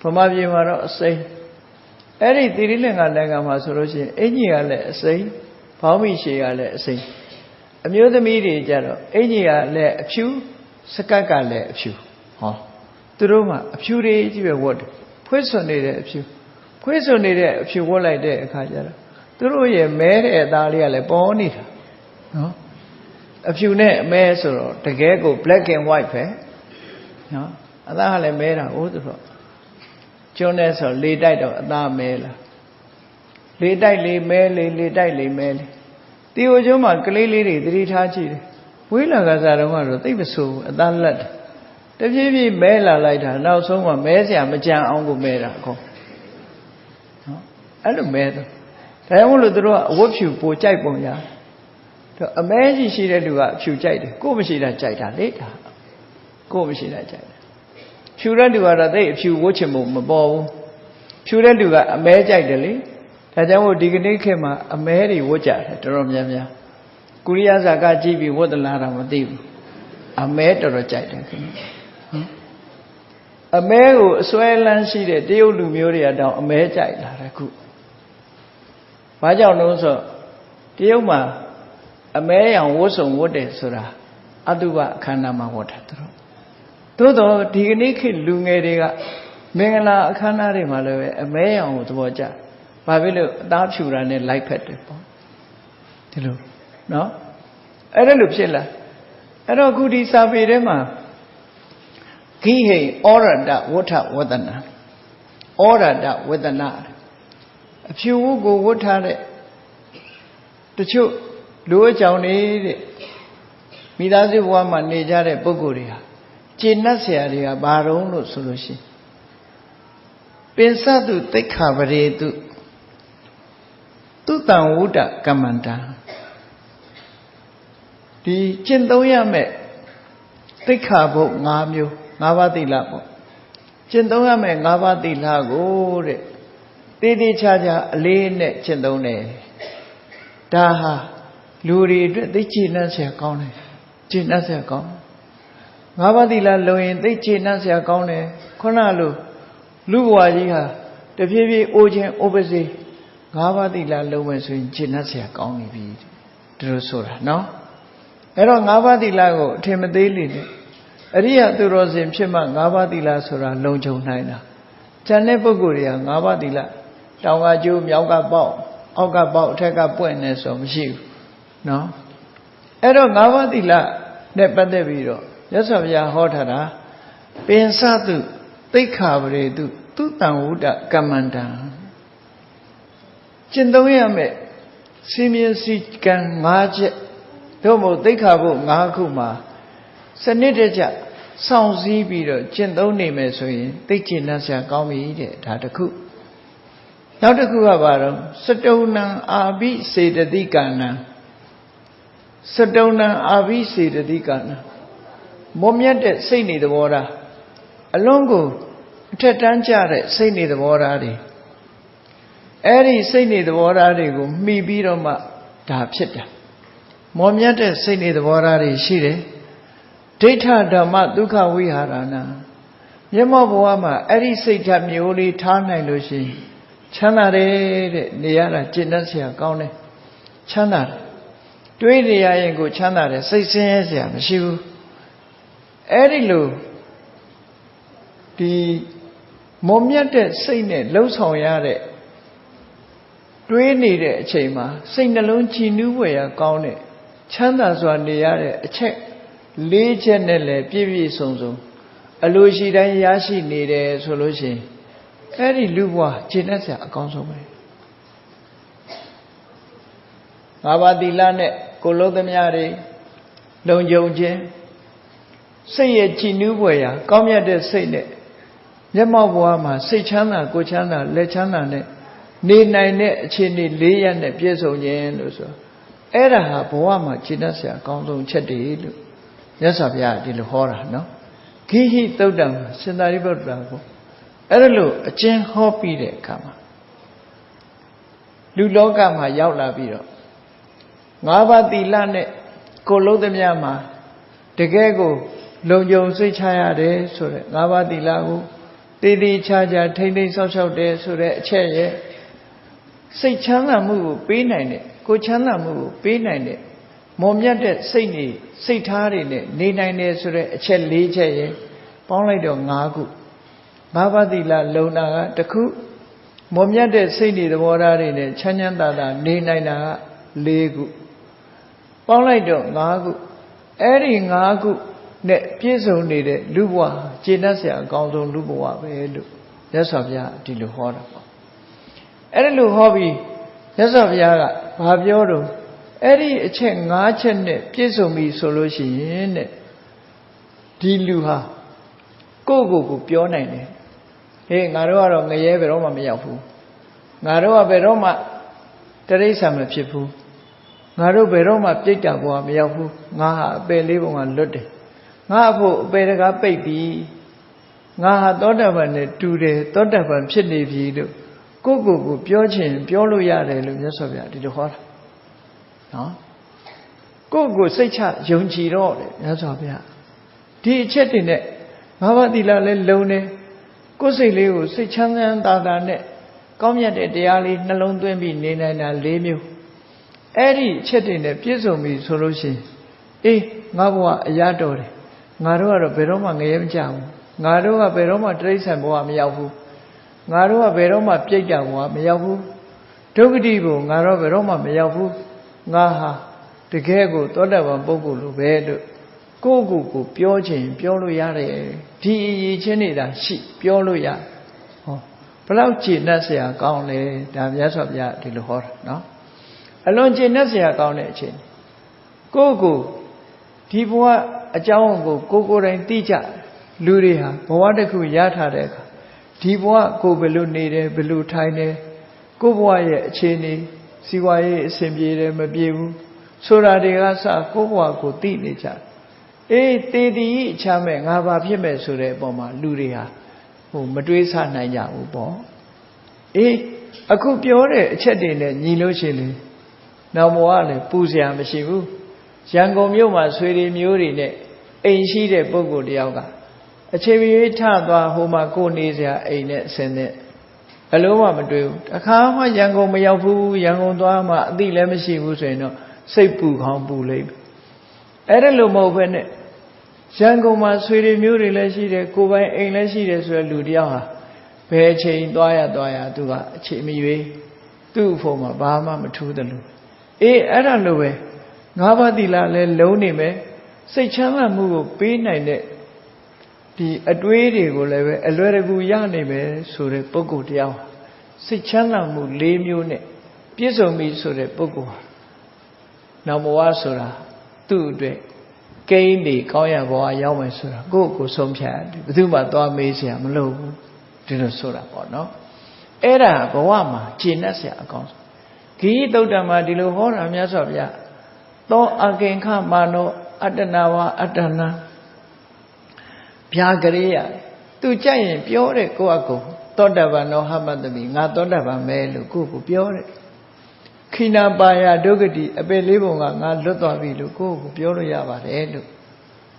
ဗမာပြည်မှာတော့အစိမ့်အဲ့ဒီသီရိလင်္ကာနိုင်ငံမှာဆိုလို့ရှိရင်အင်ကြီးကလည်းအစိမ့်ဘောင်းမီရှည်ကလည်းအစိမ့်အမျိုးသမီးတွေကြတော့အင်ကြီးကလည်းအဖြူစကတ်ကလည်းအဖြူဟော သူတို့မှအဖြူတွေကြီးပဲဝတ်တယ်ဖွေးစွန်နေတဲ့အဖြူဖွေးစွန်နေတဲ့အဖြူဝတ်လိုက်တဲ့အခါကျတော့သူတို့ရဲ့မဲတဲ့အသားလေးကလည်းပေါ်နေတာနော်အဖြူနဲ့အမဲဆိုတော့တကယ်ကို black and white ပဲနော်အသားကလည်းမဲတာဟုတ်သူတို့ကျွန်းနေဆိုလေတိုက်တော့အသားမဲလာလေတိုက်လေမဲလေလေတိုက်လေမဲလေတီဟိုကျွန်းမှာကလေးလေးတွေသတိထားကြည့်တယ်ဝေးလာကစားတော့ကတော့သိပ်မဆိုးဘူးအသားလက်တယ်တဖြည်းဖြည်းမဲလာလိုက်တာနောက်ဆုံးမှမဲเสียမကြံအောင်ကိုမဲတာအကုန်နော်အဲ့လိုမဲတော့ဒါကြောင့်လို့သူတို့ကအဝတ်ဖြူပိုကြိုက်ပုံရတော့အမဲကြီးရှိတဲ့လူကအဖြူကြိုက်တယ်ကိုယ်မရှိတာကြိုက်တာလေဒါကိုယ်မရှိတာကြိုက်တယ်ဖြူတဲ့လူကတော့သိအဖြူဝတ်ချင်မှုမပေါ်ဘူးဖြူတဲ့လူကအမဲကြိုက်တယ်လေဒါကြောင့်မို့ဒီကနေ့ခေတ်မှာအမဲတွေဝတ်ကြတယ်တော်တော်များများကုရိယဇာကကြည့်ပြီးဝတ်သလားတော့မသိဘူးအမဲတော်တော်ကြိုက်တယ်ခင်ဗျအမဲကိုအစွဲလန်းရှိတဲ့တရုတ်လူမျိုးတွေကတောင်အမဲကြိုက်လာတယ်ခုဘာကြောင့်လို့ဆိုတရုတ်မှာအမဲရောင်ဝတ်စုံဝတ်တယ်ဆိုတာအတုပအခမ်းအနားမှာဝတ်တာသူတို့သို့တော့ဒီကနေ့ခေတ်လူငယ်တွေကမင်္ဂလာအခမ်းအနားတွေမှာလည်းပဲအမဲရောင်ကိုသဘောကျဘာဖြစ်လို့အသားဖြူတာနဲ့လိုက်ဖက်တယ်ပေါ့ဒီလိုနော်အဲ့ဒါလိုဖြစ်လာအဲ့တော့ခုဒီစာပေထဲမှာခိဟိဩရတဝဋ္ဌဝဒနာဩရတဝဒနာအဖြူဝတ်ကိုဝတ်ထားတဲ့တချို့လူအကြောင်းနေတဲ့မိသားစုဘဝမှာနေကြတဲ့ပုဂ္ဂိုလ်တွေဟာကျေနပ်เสียတွေကဘာတုံးလို့ဆိုလို့ရှိရင်ပင်စတုသိက္ခာပရေတုသူတံဝုဒ္ဒကမ္မန္တံဒီကျင့်သုံးရမယ့်သိက္ခာပုဒ်၅မျိုး၅ပါးသီလပေါ့ကျင့်သုံးရမယ့်၅ပါးသီလကိုတဲ့တည်တည်ချာချာအလေးနဲ့ကျင့်သုံးတယ်ဒါဟာလူတွေအတွက်သိကျေနပ်เสียကောင်းတယ်ကျေနပ်เสียကောင်း၅ပါးသီလလုံရင်သိကျေနပ်เสียကောင်းတယ်ခုနလိုလူဘဝကြီးဟာတဖြည်းဖြည်းအိုခြင်းအိုပါစေ၅ပါးသီလလုံမယ်ဆိုရင်ကျေနပ်เสียကောင်းနေပြီဒီလိုဆိုတာနော်အဲ့တော့၅ပါးသီလကိုအထင်မသေးလေနဲ့အရိယသူတော်စင်ဖြစ်မှ၅ပါးသီလဆိုတာလုံခြုံနိုင်တာဉာဏ်တဲ့ပုဂ္ဂိုလ်တွေက၅ပါးသီလတောင်ကကျိုးမြောက်ကပေါက်အောက်ကပေါက်အထက်ကပွင့်နေဆိုမရှိဘူးနော်အဲ့တော့၅ပါးသီလနဲ့ပတ်သက်ပြီးတော့မြတ်စွာဘုရားဟောထားတာပင်စတုသိက္ခာပရေတုသူတံဝုဒ္ဒကမ္မန္တံကျင့်သုံးရမယ့်စီမင်းစည်းကံ၅ချက်တို့မို့သိက္ခာပုဒ်၅ခုမှာစနစ်တကျစောင့်စည်းပြီးတော့ကျင့်သုံးနေမယ်ဆိုရင်သိကျင့်နှံ့စရာကောင်းပြီတဲ့ဒါတစ်ခုနောက်တစ်ခုကဘာတော့စတုဏံအာဘိစေတတိကဏံစတုဏံအာဘိစေတတိကဏံမွန်မြတ်တဲ့စိတ်နေသဘောထားအလုံးကိုအထက်တန်းကျတဲ့စိတ်နေသဘောထားတွေအဲ့ဒီစိတ်နေသဘောထားတွေကိုမှီပြီးတော့မှဒါဖြစ်တာမော်မြတ်တဲ့စိတ်နေသဘောထားတွေရှိတယ်ဒိဋ္ဌဓမ္မဒုက္ခဝိဟာရဏမျက်မှောက်ဘဝမှာအဲ့ဒီစိတ်ဓာတ်မျိုးလေးထားနိုင်လို့ရှိရင်ချမ်းသာတယ်တဲ့နေရတာကျင့်တတ်เสียကောင်းတယ်ချမ်းသာတယ်တွေးနေရရင်ကိုချမ်းသာတယ်စိတ်ဆင်းရဲเสียမရှိဘူးအဲ့ဒီလိုဒီမော်မြတ်တဲ့စိတ်နဲ့လှုပ်ဆောင်ရတဲ့တွေးနေတဲ့အချိန်မှာစိတ်နှလုံးကြည်နူးဖွယ်ရာကောင်းတဲ့ချမ်းသာစွာနေရတဲ့အချက်၄ချက်နဲ့လည်းပြည့်ပြည့်စုံစုံအလိုရှိတိုင်းရရှိနေတယ်ဆိုလို့ရှိရင်အဲ့ဒီလူဘဝကျင့်တတ်စရာအကောင်းဆုံးပဲငါးပါးသီလနဲ့ကိုလုံးသမျှတွေလုံခြုံခြင်းစိတ်ရဲ့ကြည်နူးဖွယ်ရာကောင်းမြတ်တဲ့စိတ်နဲ့မျက်မှောက်ဘဝမှာစိတ်ချမ်းသာကိုယ်ချမ်းသာလက်ချမ်းသာနဲ့နေနိုင်တဲ့အခြေအနေ၄ရပ်နဲ့ပြည့်စုံခြင်းလို့ဆိုအဲ့ဒါဟာဘဝမှာကျင့်တတ်စရာအကောင်းဆုံးချက်တွေလို့မြတ်စွာဘုရားဒီလိုဟောတာနော်ခိဟိသုတ်တံရှင်သာရိပုတ္တရာကိုအဲ့ဒါလို့အကျဉ်းဟောပြီးတဲ့အခါမှာလူလောကမှာရောက်လာပြီးတော့၅ပါးသီလနဲ့ကိုလုံးသမျှမှာတကယ်ကိုလုံခြုံစိတ်ချရတယ်ဆိုတဲ့၅ပါးသီလကိုတည်တည်ချာချာထိမ့်သိမ်းဆောက်ရှောက်တယ်ဆိုတဲ့အချက်ရဲ့စိတ်ချမ်းသာမှုကိုပေးနိုင်တဲ့ကိုချမ်းသာမှုကိုပေးနိုင်တဲ့မော်မြတ်တဲ့စိတ်နေစိတ်ထားတွေနဲ့နေနိုင်တယ်ဆိုတဲ့အချက်၄ချက်ရဲ့ ပေါင်းလိုက်တော့5ခုဘာဝတိလလုံတာကတစ်ခုမွန်မြတ်တဲ့စိတ်တွေသဘောထားတွေနဲ့ချမ်းချမ်းသာသာနေနိုင်တာက4ခုပေါင်းလိုက်တော့5ခုအဲ့ဒီ5ခုနဲ့ပြည့်စုံနေတဲ့လူဘဝကျင့်တတ်စရာအကောင်းဆုံးလူဘဝပဲလို့မြတ်စွာဘုရားဒီလိုဟောတာပေါ့အဲ့ဒါလိုဟောပြီးမြတ်စွာဘုရားကဘာပြောတော့အဲ့ဒီအချက်5ချက်နဲ့ပြည့်စုံပြီဆိုလို့ရှိရင်တဲ့ဒီလူဟာကိုယ့်ကိုယ်ကိုပြောနိုင်တယ်ဟေးငါတို့ကတော့ငရဲဘယ်တော့မှမရောက်ဘူးငါတို့ကဘယ်တော့မှတိရစ္ဆာန်မဖြစ်ဘူးငါတို့ဘယ်တော့မှပြိတ္တာဘဝမရောက်ဘူးငါဟာအပယ်လေးပုံကလွတ်တယ်ငါအဖို့အပယ်တကားပိတ်ပြီငါဟာသောတာပန်နဲ့တူတယ်သောတာပန်ဖြစ်နေပြီလို့ကိုယ့်ကိုယ်ကိုပြောချင်ပြောလို့ရတယ်လို့မြတ်စွာဘုရားဒီလိုဟောတာနော်ကိုယ့်ကိုစိတ်ချယုံကြည်တော့တယ်မြတ်စွာဘုရားဒီအချက်တွေနဲ့ဘာဝတိလလည်းလုံနေကိုယ်စိတ်လေးကိုစိတ်ချမ်းသာသာနဲ့ကောင်းမြတ်တဲ့တရားလေးနှလုံးသွင်းပြီးနေနိုင်တာ၄မျိုးအဲ့ဒီအချက်တွေနဲ့ပြည့်စုံပြီဆိုလို့ရှိရင်အေးငါဘဝအရာတော်တယ်ငါတို့ကတော့ဘယ်တော့မှငရဲမကြဘူးငါတို့ကဘယ်တော့မှတိရစ္ဆာန်ဘဝမရောက်ဘူးငါတို့ကဘယ်တော့မှပြိတ္တာဘဝမရောက်ဘူးဒုက္ခတိဘုံငါတော့ဘယ်တော့မှမရောက်ဘူးငါဟာတကယ်ကိုသောတာပန်ပုဂ္ဂိုလ်လိုပဲလို့ကိုယ့်ကိုပြောချင်ပြောလို့ရတယ်ဒီအရေးချင်းနေတာရှိပြောလို့ရဟောဘယ်လောက်ကျေနပ်เสียကောင်းလဲဒါမြတ်စွာဘုရားဒီလိုဟောတာနော်အလွန်ကျေနပ်เสียကောင်းတဲ့အချိန်ကိုယ့်ကိုဒီဘဝအကြောင်းကိုကိုယ်တိုင်သိကြလူတွေဟာဘဝတစ်ခုရထားတဲ့အခါဒီဘဝကိုဘယ်လိုနေတယ်ဘယ်လိုထိုင်တယ်ကိုယ့်ဘဝရဲ့အခြေအနေစီဝါရေးအဆင်ပြေတယ်မပြေဘူးဆိုတာတွေကစကိုယ့်ဘဝကိုသိနေကြအေးတေတီအချမ်းမဲ့ငါဘာဖြစ်မဲ့ဆိုတဲ့အပေါ်မှာလူတွေဟာမတွေးဆနိုင်ကြဘူးပေါ့အေးအခုပြောတဲ့အချက်တွေနဲ့ညီလို့ရှိရင်နောက်ဘဝလည်းပူစရာမရှိဘူးရန်ကုန်မြို့မှာဆွေတွေမျိုးတွေနဲ့အိမ်ရှိတဲ့ပုဂ္ဂိုလ်တယောက်ကအချိန်မရွေးထသွားဟိုမှာကိုနေစရာအိမ်နဲ့ဆင်းတဲ့ဘယ်လို့မှမတွေ့ဘူးအခါမှရန်ကုန်မရောက်ဘူးရန်ကုန်သွားမှအသိလည်းမရှိဘူးဆိုရင်တော့စိတ်ပူခေါင်းပူလိမ့်မယ်အဲ့ဒါလို့မဟုတ်ဘဲနဲ့ရန်ကုန်မှာဆွေတွေမျိုးတွေလည်းရှိတယ်ကိုယ်ပိုင်အိမ်လည်းရှိတယ်ဆိုတဲ့လူတယောက်ဟာဘယ်အချိန်သွားရသူကအချိန်မရွေးသူ့အဖို့မှာဘာမှမထူးတယ်လို့အေးအဲ့ဒါလိုပဲငါးပါးသီလလည်းလုံးနေမယ်စိတ်ချမ်းသာမှုကိုပေးနိုင်တဲ့ဒီအတွေးတွေကိုလည်းပဲအလွယ်တကူရနိုင်မယ်ဆိုတဲ့ပုဂ္ဂိုလ်တယောက်စိတ်ချမ်းသာမှု၄မျိုးနဲ့ပြည့်စုံပြီဆိုတဲ့ပုဂ္ဂိုလ်ဟာနောက်ဘဝဆိုတာသူ့အတွက်ကိန်းတွေကောင်းရဘဝရောက်မယ်ဆိုတာကိုယ့်ကိုဆုံးဖြတ်တယ်ဘယ်သူမှသွားမေးစရာမလိုဘူးဒီလိုဆိုတာပေါ့နော်အဲ့ဒါဘဝမှာကျင့်တတ်စရာအကောင်းဆုံးဂိသုတ္တမှာဒီလိုဟောတာမြတ်စွာဘုရားသောအကင်္ခမာနောအတ္တနာဝအတ္တနာဗျာကရေရသူကြိုက်ရင်ပြောတယ်ကိုယ့်အကူသောတပန်နောဟမတ္တမိငါသောတပန်ပဲလို့ကိုယ့်ကိုပြောတယ်ခိနာပါယဒုက္ခတိအပေလေးပုံကငါလွတ်သွားပြီလို့ကိုယ့်ကိုပြောလို့ရပါတယ်လို့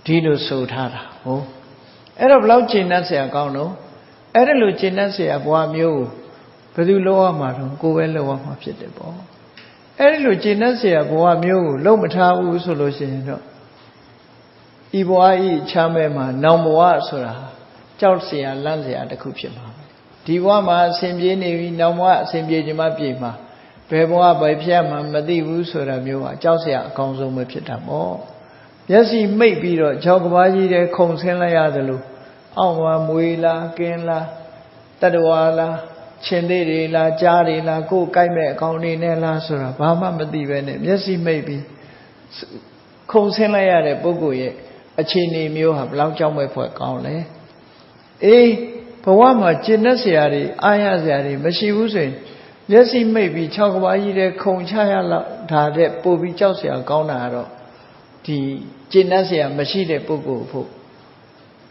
ဒီလိုဆိုထားတာဟုတ်အဲ့တော့ဘလောက်ကျင့်တတ်เสียကောင်းတော့အဲ့ဒါလိုကျင့်တတ်เสียဘဝမျိုးကိုဘယ်သူလောက်ရမှာတော့ကိုယ်ပဲလောက်ရမှာဖြစ်တယ်ပေါ့အဲ့ဒီလိုကျင့်တတ်เสียဘဝမျိုးကိုလုံးမထားဘူးဆိုလို့ရှိရင်တော့ဤဘဝဤချမ်းမဲ့မှာနောင်ဘဝဆိုတာကြောက်เสียလန့်เสียတစ်ခုဖြစ်မှာဒီဘဝမှာအစဉ်ပြေးနေပြီနောင်ဘဝအစဉ်ပြေးခြင်းမပြေမှာဘယ်ဘဝပဲဖြတ်မှမသိဘူးဆိုတာမျိုးကကြောက်เสียအကောင်းဆုံးပဲဖြစ်တာပေါ့မျက်စိမိတ်ပြီးတော့၆ကဘာကြီးတဲ့ခုံဆင်းလိုက်ရတယ်လို့အောက်မှာမွေလားကင်းလားတတဝါလားရှင်သေးတွေလားကြားတွေလားကိုယ်ကြိုက်မဲ့အကောင်တွေနဲ့လားဆိုတာဘာမှမသိပဲနဲ့မျက်စိမိတ်ပြီးခုံဆင်းလိုက်ရတဲ့ပုဂ္ဂိုလ်ရဲ့အခြေအနေမျိုးဟာဘယ်လောက်ကြောက်မဲ့ဖွယ်ကောင်းလဲအေးဘဝမှာကျင့်တတ်စရာတွေအားရစရာတွေမရှိဘူးဆိုရင်မျက်စိမိတ်ပြီး၆ကဘာကြီးတဲ့ခုံချရလောက်ဒါတဲ့ပို့ပြီးကြောက်စရာကောင်းတာကတော့ဒီကျင့်တတ်စရာမရှိတဲ့ပုဂ္ဂိုလ်ဖို့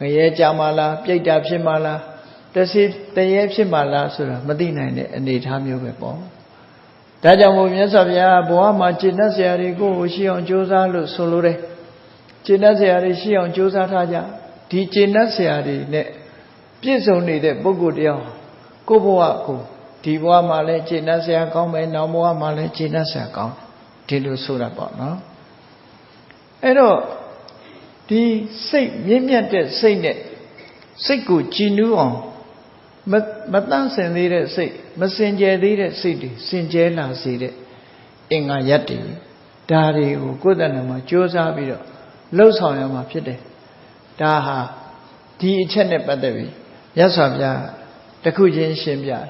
ငရဲကြမှာလားပြိတ္တာဖြစ်မှာလားတရေဖြစ်မှာလားဆိုတာမသိနိုင်တဲ့အနေအထားမျိုးပဲပေါ့ဒါကြောင့်မို့မြတ်စွာဘုရားဘဝမှာကျင့်တတ်စရာတွေကိုယ်ကိုရှိအောင်ကြိုးစားလို့ဆိုလိုတယ်ကျင့်တတ်စရာတွေရှိအောင်ကြိုးစားထားကြဒီကျင့်တတ်စရာတွေနဲ့ပြည့်စုံနေတဲ့ပုဂ္ဂိုလ်တယောက်ကိုယ့်ဘဝကိုဒီဘဝမှာလည်းကျင့်တတ်စရာကောင်းမယ်နောက်ဘဝမှာလည်းကျင့်တတ်စရာကောင်းဒီလိုဆိုတာပေါ့နော်အဲ့တော့ဒီစိတ်မြင့်မြတ်တဲ့စိတ်နဲ့ စိတ်ကိုကြည်နူးအောင်မတန့်စင်သေးတဲ့စိတ်မစင်ကြယ်သေးတဲ့စိတ်တွေစင်ကြယ်လာစေတဲ့အင်္ဂါရပ်တွေဒါတွေကိုကိုယ်တဏ္ဍာမှာကြိုးစားပြီးတော့လှုပ်ဆောင်ရမှာဖြစ်တယ်ဒါဟာဒီအချက်နဲ့ပတ်သက်ပြီးမြတ်စွာဘုရားတခုချင်းရှင်းပြတယ်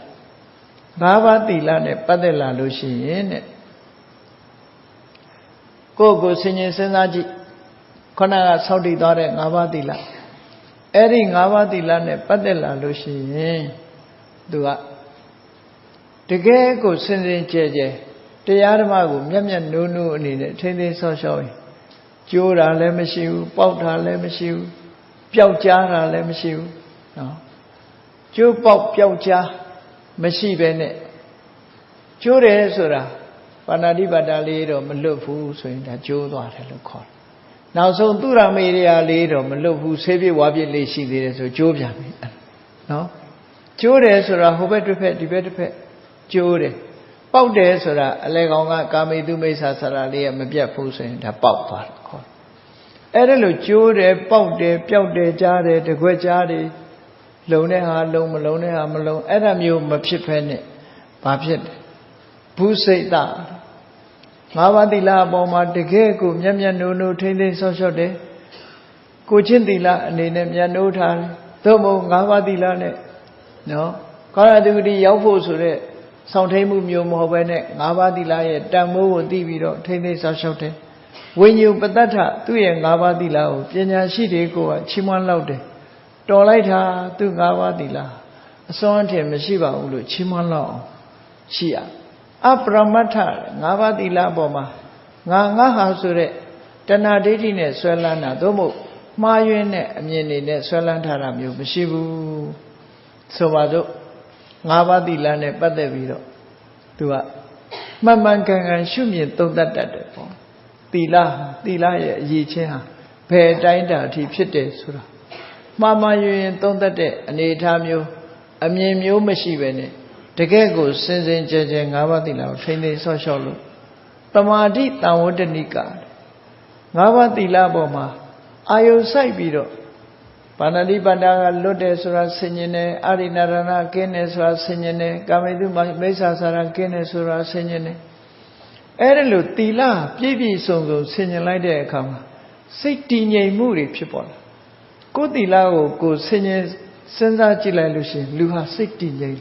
၅ပါးသီလနဲ့ပတ်သက်လာလို့ရှိရင်တဲ့ကိုဆင်ញင်စဉ်းစားကြည့်ခုနကဆောက်တည်သွားတဲ့၅ပါးသီလအဲ့ဒီ၅ပါးသီလနဲ့ပတ်သက်လာလို့ရှိရင်သူကတကယ်ကိုစင်စင်ကြဲကြဲတရားဓမ္မကိုမျက်မျက်နိုးနိုးအနေနဲ့ထိမ့်သိမ်းဆော့ရှော့ရင်ကျိုးတာလည်းမရှိဘူးပေါက်တာလည်းမရှိဘူးပျောက်ကြားတာလည်းမရှိဘူးနော်ကျိုးပေါက်ပျောက်ကြားမရှိပဲနဲ့ကျိုးတယ်ဆိုတာပါဏာတိပါဒလေးတော့မလွတ်ဘူးဆိုရင်ဒါကျိုးသွားတယ်လို့ခေါ်တယ်နောက်ဆုံးသူရမေရိယာလေးတော့မလွတ်ဘူးဆေးပြဝါပြလေးရှိသေးတယ်ဆိုကျိုးပြန်ပြီနော်ကျိုးတယ်ဆိုတာဟိုဘက်တစ်ဖက်ဒီဘက်တစ်ဖက်ကျိုးတယ်ပေါက်တယ်ဆိုတာအလဲကောင်ကကာမိတုမိစ္ဆာဆရာလေးကမပြတ်ဘူးဆိုရင်ဒါပေါက်သွားတယ်ခေါ်အဲ့ဒါလို့ကျိုးတယ်ပေါက်တယ်ပျောက်တယ်ကြားတယ်တကွက်ကြားတယ်လုံတဲ့ဟာလုံမလုံတဲ့ဟာမလုံအဲ့ဒါမျိုးမဖြစ်ဖဲနဲ့ဘာဖြစ်တယ်ဘူးစိတ်တငါးပါးသီလအပေါ်မှာတကယ်ကိုမျက်မျက်နှိုးနှိုးထိမ့်သိမ့်ဆော့ရှော့တယ်ကိုချင်းသီလအနေနဲ့မျက်နှိုးထားတယ်သို့မဟုတ်ငါးပါးသီလနဲ့နော်ကာယတုဂတိရောက်ဖို့ဆိုတဲ့ဆောင်ထိန်မှုမျိုးမဟုတ်ဘဲနဲ့၅ပါးသီလရဲ့တန်ဖိုးကိုသိပြီးတော့ထိမ့်သိမ့်ဆောက်ရှောက်တယ်ဝိညာဉ်ပတ္တထသူ့ရဲ့၅ပါးသီလကိုပညာရှိတွေကိုကချီးမွမ်းလောက်တယ်တော်လိုက်တာသူ၅ပါးသီလအစွမ်းအထည်မရှိပါဘူးလို့ချီးမွမ်းလောက်အောင်ရှိရအပရမတ္ထ၅ပါးသီလအပေါ်မှာငါဟာဆိုတဲ့တဏှာဒိဋ္ဌိနဲ့ဆွဲလန်းတာသို့မဟုတ်မှားယွင်းတဲ့အမြင်တွေနဲ့ဆွဲလန်းထားတာမျိုးမရှိဘူးဆိုပါစို့၅ပါးသီလနဲ့ပတ်သက်ပြီးတော့သူကမှန်မှန်ကန်ကန်ရှုမြင်သုံးသပ်တတ်တယ်ပေါ့သီလရဲ့အရေးချင်းဟာဘယ်တိုင်းတာအထိဖြစ်တယ်ဆိုတာမှားမှန်ရင်သုံးသပ်တဲ့အနေအထားမျိုးအမြင်မျိုးမရှိပဲနဲ့တကယ်ကိုစင်စင်ကြဲကြဲ၅ပါးသီလကိုထိမ့်သိမ်းဆော့ရှော့လို့တမာတိတန်ဝတ္တနိက၅ပါးသီလပေါ်မှာအာယုစိုက်ပြီးတော့ပါဏာတိပါဒကလွတ်တယ်ဆိုတာဆင်ញင်တယ်အာရိဏရဏကင်းတယ်ဆိုတာဆင်ញင်တယ်ကာမိတုမိစ္ဆာစာရကင်းတယ်ဆိုတာဆင်ញင်တယ်အဲ့ဒါလို့သီလပြည့်ပြည့်စုံစုံဆင်ញင်လိုက်တဲ့အခါမှာစိတ်တည်ငြိမ်မှုတွေဖြစ်ပေါ်လာကိုယ်သီလကိုဆင်ញင်စဉ်းစားကြည့်လိုက်လို့ရှိရင်လူဟာစိတ်တည်ငြိမ်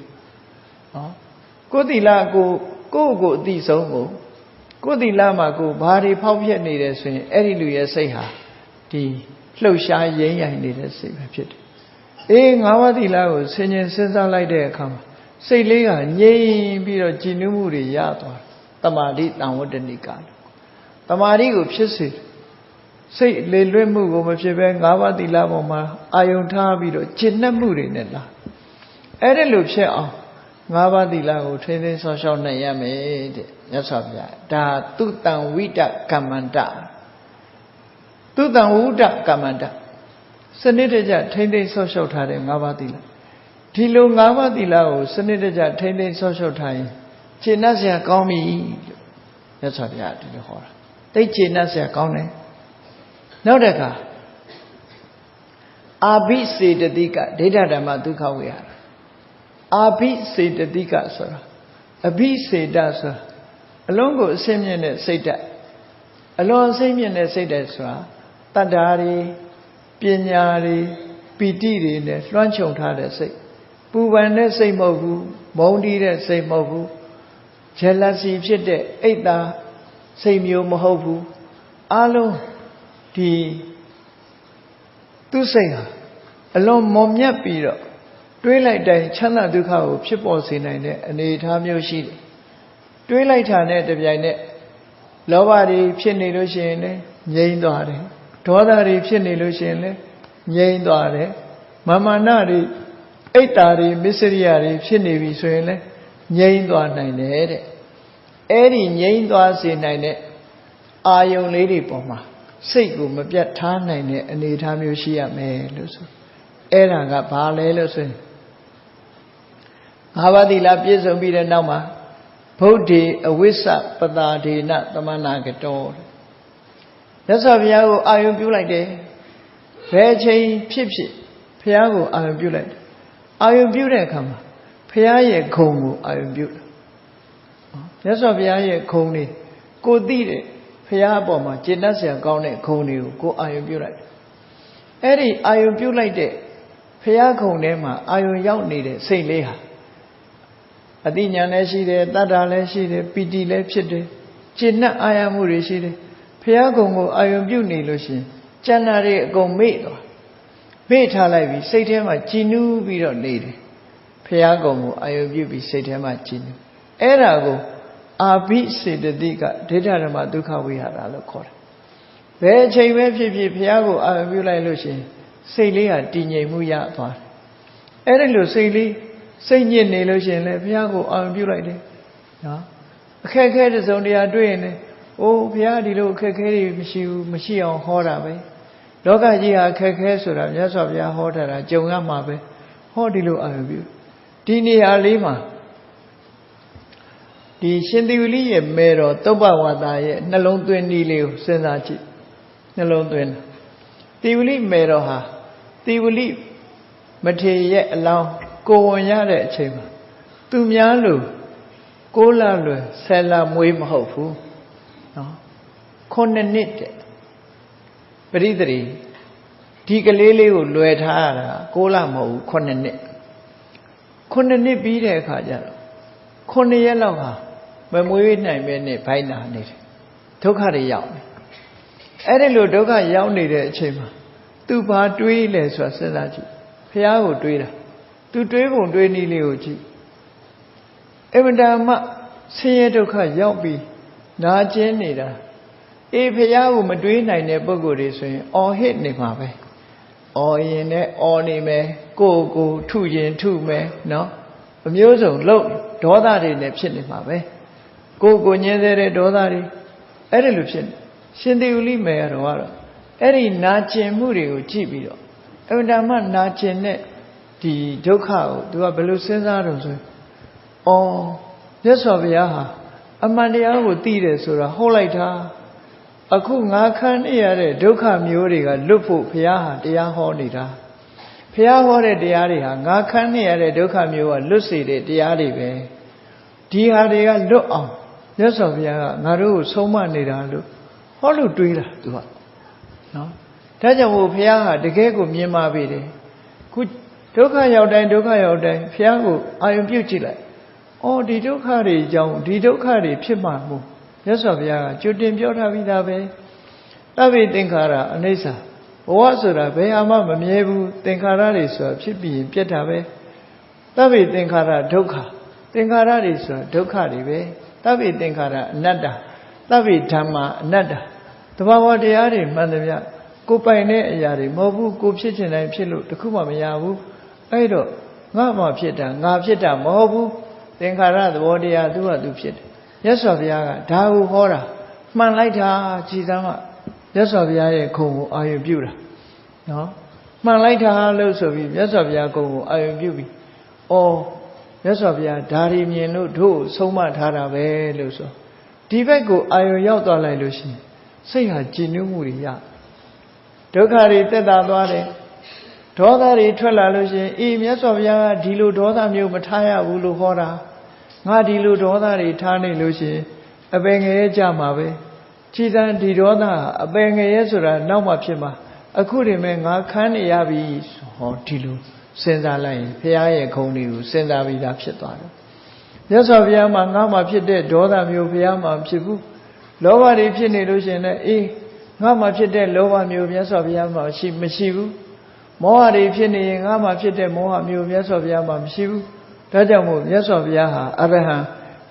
နော်ကိုယ်သီလကိုအသိဆုံးကိုယ်သီလမှာကိုဘာတွေဖောက်ဖျက်နေတယ်ဆိုရင်အဲ့ဒီလူရဲ့စိတ်ဟာဒီလှုပ်ရှားရင်းရိုင်နေတဲ့စိတ်ပဲဖြစ်တယ်။၅ပါးသီလကိုဆင်ញင်စဉ်းစားလိုက်တဲ့အခါမှာစိတ်လေးကငြိမ်ပြီးတော့ကြည်နူးမှုတွေရသွားတယ်။တမာတိတန်ဝတ္တနိက။တမာတိကိုဖြစ်စေစိတ်လေလွတ်မှုကိုမဖြစ်ဘဲ၅ပါးသီလပေါ်မှာအာယုံထားပြီးတော့ကျင့်နှက်မှုတွေနဲ့လာ။အဲ့ဒါလိုဖြစ်အောင်၅ပါးသီလကိုထိမ့်သိမ်းဆော့ရှော့နိုင်ရမယ်တဲ့မြတ်စွာဘုရားဒါတုတံဝိတကမ္မန္တသူတံဝုဒ္ဒကမ္မန္တစနစ်တကျထိမ့်သိမ်းဆော့ရှော့ထားတဲ့၅ပါးသီလဒီလို၅ပါးသီလကိုစနစ်တကျထိမ့်သိမ်းဆော့ရှော့ထားရင်ခြေနှက်စရာကောင်းပြီလို့မြတ်စွာဘုရားဒီလိုဟောတာသိခြေနှက်စရာကောင်းတယ်နောက်တစ်ခါအာဘိစေတတိကဒိဋ္ဌဓမ္မဒုက္ခဝေယအာဘိစေတတိကဆိုတာအဘိစေတဆိုတာအလုံးကိုအစင်းမြင့်တဲ့စိတ်ဓာတ်အလွန်အစင်းမြင့်တဲ့စိတ်ဓာတ်ဆိုတာတတ္တာတွေပညာတွေပီတိတွေနဲ့လွှမ်းခြုံထားတဲ့စိတ်ပူပန်တဲ့စိတ်မဟုတ်ဘူးမုန်းတီးတဲ့စိတ်မဟုတ်ဘူး jealousy ဖြစ်တဲ့အိတ်သာစိတ်မျိုးမဟုတ်ဘူးအလုံးဒီသူစိတ်ဟာအလွန်မွန်မြတ်ပြီးတော့တွေးလိုက်တိုင်းချမ်းသာဒုက္ခကိုဖြစ်ပေါ်စေနိုင်တဲ့အနေအထားမျိုးရှိတယ်တွေးလိုက်တာနဲ့တပြိုင်နက်လောဘတွေဖြစ်နေလို့ရှိရင်လည်းငြိမ်းသွားတယ်ဒေါသတွေဖြစ်နေလို့ရှိရင်လည်းငြိမ်းသွားတယ်မာမာနတွေအိတ်တာတွေမစ္စရိယတွေဖြစ်နေပြီဆိုရင်လည်းငြိမ်းသွားနိုင်တယ်တဲ့အဲ့ဒီငြိမ်းသွားစေနိုင်တဲ့အာယုံလေးတွေပေါ်မှာစိတ်ကိုမပြတ်ထားနိုင်တဲ့အနေအထားမျိုးရှိရမယ်လို့ဆိုအဲ့ဒါကဘာလဲလို့ဆိုရင်၅ပါးသီလပြည့်စုံပြီးတဲ့နောက်မှာဗုဒ္ဓေအဝိစ္စပတာဒေနသမနာကတောမြတ်စွာဘုရားကိုအာယုံပြုလိုက်တယ်ဘယ်အချိန်ဖြစ် ဖះကိုအာယုံပြုလိုက်အာယုံပြုတဲ့အခါမှာဖះရဲ့ခုံကိုအာယုံပြုမြတ်စွာဘုရားရဲ့ခုံနေကိုသိတဲ့ဖះအပေါ်မှာကျေနပ်စရာကောင်းတဲ့ခုံတွေကိုကိုအာယုံပြုလိုက်အဲ့ဒီအာယုံပြုလိုက်တဲ့ဖះခုံထဲမှာအာယုံရောက်နေတဲ့စိတ်လေးဟာအတိညာလည်းရှိတယ်တတ္တာလည်းရှိတယ်ပီတိလည်းဖြစ်တယ်ကျေနပ်အာရမှုတွေရှိတယ်ဖះခုံကိုအာယုံပြုနေလို့ရှိရင်ကျန်တာတွေအကုန်မေ့သွားမေ့ထားလိုက်ပြီးစိတ်ထဲမှာကြည်နူးပြီးတော့နေတယ်ဖះခုံကိုအာယုံပြုပြီးစိတ်ထဲမှာကြည်နူးအဲ့ဒါကိုအာဘိစေတသိကဒိဋ္ဌဓမ္မဒုက္ခဝိဟာရလို့ခေါ်တယ်ဘယ်အချိန်ပဲဖြစ်ဖြစ်ဘုရားကိုအာရုံပြုလိုက်လို့ရှိရင်စိတ်လေးဟာတည်ငြိမ်မှုရသွားတယ်အဲ့ဒီလိုစိတ်လေးစိတ်ညစ်နေလို့ရှိရင်လည်းဘုရားကိုအာရုံပြုလိုက်တယ်နော်အခက်အခဲတစ်စုံတရာတွေ့ရင်လည်းအိုးဘုရားဒီလိုအခက်အခဲတွေမရှိအောင်ဟောတာပဲလောကကြီးဟာအခက်အခဲဆိုတာမြတ်စွာဘုရားဟောထားတာကြုံရမှာပဲဟောဒီလိုအာရုံပြုဒီနေရာလေးမှာဒီရှင်သီဝလိရဲ့မေတော်သုပ္ပဝါဒရဲ့နှလုံးသွင်းနည်းလေးကိုစဉ်းစားကြည့်နှလုံးသွင်းသီဝလိမေတော်ဟာသီဝလိမထေရရဲ့အလောင်းကိုဝင်ရတဲ့အချိန်မှာသူများလို့6 လလွယ်10 လမွေးမဟုတ်ဘူးနော်9 နှစ်တဲ့ပရိသေရီဒီကလေးလေးကိုလွယ်ထားရတာ6 လမဟုတ်ဘူး9 နှစ်9 နှစ်ပြီးတဲ့အခါကျတော့9 ရက်လောက်ဟာမမွေးနိုင်ပဲနဲ့ဘိုင်းနာနေတယ်ဒုက္ခတွေရောက်နေအဲ့ဒီလိုဒုက္ခရောက်နေတဲ့အချိန်မှာသူဘာတွေးလဲဆိုတာစဉ်းစားကြည့်ဖះကိုတွေးတာသူတွေးပုံတွေးနည်းလေးကိုကြည့်အမှန်တမ်းဆင်းရဲဒုက္ခရောက်ပြီးနာကျင်နေတာအေးဖះကိုမတွေးနိုင်တဲ့ပုဂ္ဂိုလ်တွေဆိုရင်အော်ဟစ်နေမှာပဲအော်ရင်နဲ့အော်နေမယ်ကိုထုရင်ထုမယ်နော်အမျိုးစုံလုံးဒေါသတွေနဲ့ဖြစ်နေမှာပဲကိုညင်းသေးတဲ့ဒေါသတွေအဲ့ဒီလိုဖြစ်နေရှင်သေဝလိမေကတော့အဲ့ဒီနာကျင်မှုတွေကိုကြည့်ပြီးတော့အမှန်တမ်းနာကျင်တဲ့ဒီဒုက္ခကိုသူကဘယ်လိုစဉ်းစားတော့ဆိုအော်မြတ်စွာဘုရားဟာအမှန်တရားကိုသိတယ်ဆိုတာဟုတ်လိုက်တာအခုငါခံနေရတဲ့ဒုက္ခမျိုးတွေကလွတ်ဖို့ဘုရားဟာတရားဟောနေတာဘုရားဟောတဲ့တရားတွေဟာငါခံနေရတဲ့ဒုက္ခမျိုးကလွတ်စေတဲ့တရားတွေပဲဒီဟာတွေကလွတ်အောင်မြတ်စွာဘုရားကငါတို့ကိုဆုံးမနေတာလို့ဟောလို့တွေးတာသူကနော်ဒါကြောင့်မို့ဘုရားဟာတကယ်ကိုမြင်ပါပြီတယ်ခုဒုက္ခရောက်တိုင်းဘုရားကိုအာရုံပြုကြည့်လိုက်အော်ဒီဒုက္ခတွေအကြောင်းဒီဒုက္ခတွေဖြစ်မှာမို့မြတ်စွာဘုရားကကြိုတင်ပြောထားပြီးသားပဲသဗ္ဗေသင်္ခါရအနိစ္စဘဝဆိုတာဘယ်မှမမြဲဘူးသင်္ခါရတွေဆိုတာဖြစ်ပြီးရင်ပြတ်တာပဲသဗ္ဗေသင်္ခါရဒုက္ခသင်္ခါရတွေဆိုတာဒုက္ခတွေပဲသဗ္ဗေသင်္ခါရအနတ္တသဗ္ဗေဓမ္မာအနတ္တတဘာဝတရားတွေမှန်သမျှကိုပိုင်တဲ့အရာတွေမဟုတ်ဘူးကိုဖြစ်ချင်တိုင်းဖြစ်လို့တခုမှမရဘူးအဲ့တော့ငါမှဖြစ်တာငါဖြစ်တာမဟုတ်ဘူးသင်္ခါရသဘောတရားသူ့ဟာသူဖြစ်တယ်မြတ်စွာဘုရားကဒါကိုဟောတာမှန်လိုက်တာကြည်စမ်းမှမြတ်စွာဘုရားရဲ့ခုံကိုအာရုံပြုတာနော်မှန်လိုက်တာလို့ဆိုပြီးမြတ်စွာဘုရားခုံကိုအာရုံပြုပြီးအော်မြတ်စွာဘုရားဒါရီမြင်လို့တို့ဆုံးမထားတာပဲလို့ဆိုဒီဘက်ကိုအာရုံရောက်သွားလိုက်လို့ရှိရင်စိတ်ဟာကြည်နူးမှုတွေရဒုက္ခတွေတက်တာသွားတယ်ဒေါသတွေထွက်လာလို့ရှိရင်အေးမြတ်စွာဘုရားကဒီလိုဒေါသမျိုးမထားရဘူးလို့ဟောတာငါဒီလိုဒေါသတွေထားနေလို့ရှိရင်အပင်ငရဲကြမှာပဲကြည်စမ်းဒီဒေါသအပင်ငရဲဆိုတာနောက်မှဖြစ်မှာအခုတည်းမဲ့ငါခန်းနေရပြီဟောဒီလိုစဉ်းစားလိုက်ရင်ဘုရားရဲ့ခုံတွေကိုစဉ်းစားပြီးသားဖြစ်သွားတယ်မြတ်စွာဘုရားမှာငါမှဖြစ်တဲ့ဒေါသမျိုးဘုရားမှာဖြစ်ဘူးလောဘတွေဖြစ်နေလို့ရှိရင်လည်းအေးငါမှဖြစ်တဲ့လောဘမျိုးမြတ်စွာဘုရားမှာမရှိဘူးမောဟတွေဖြစ်နေရင်ငါမှဖြစ်တဲ့မောဟမျိုးမြတ်စွာဘုရားမှာမရှိဘူးဒါကြောင့်မို့မြတ်စွာဘုရားဟာအရဟံ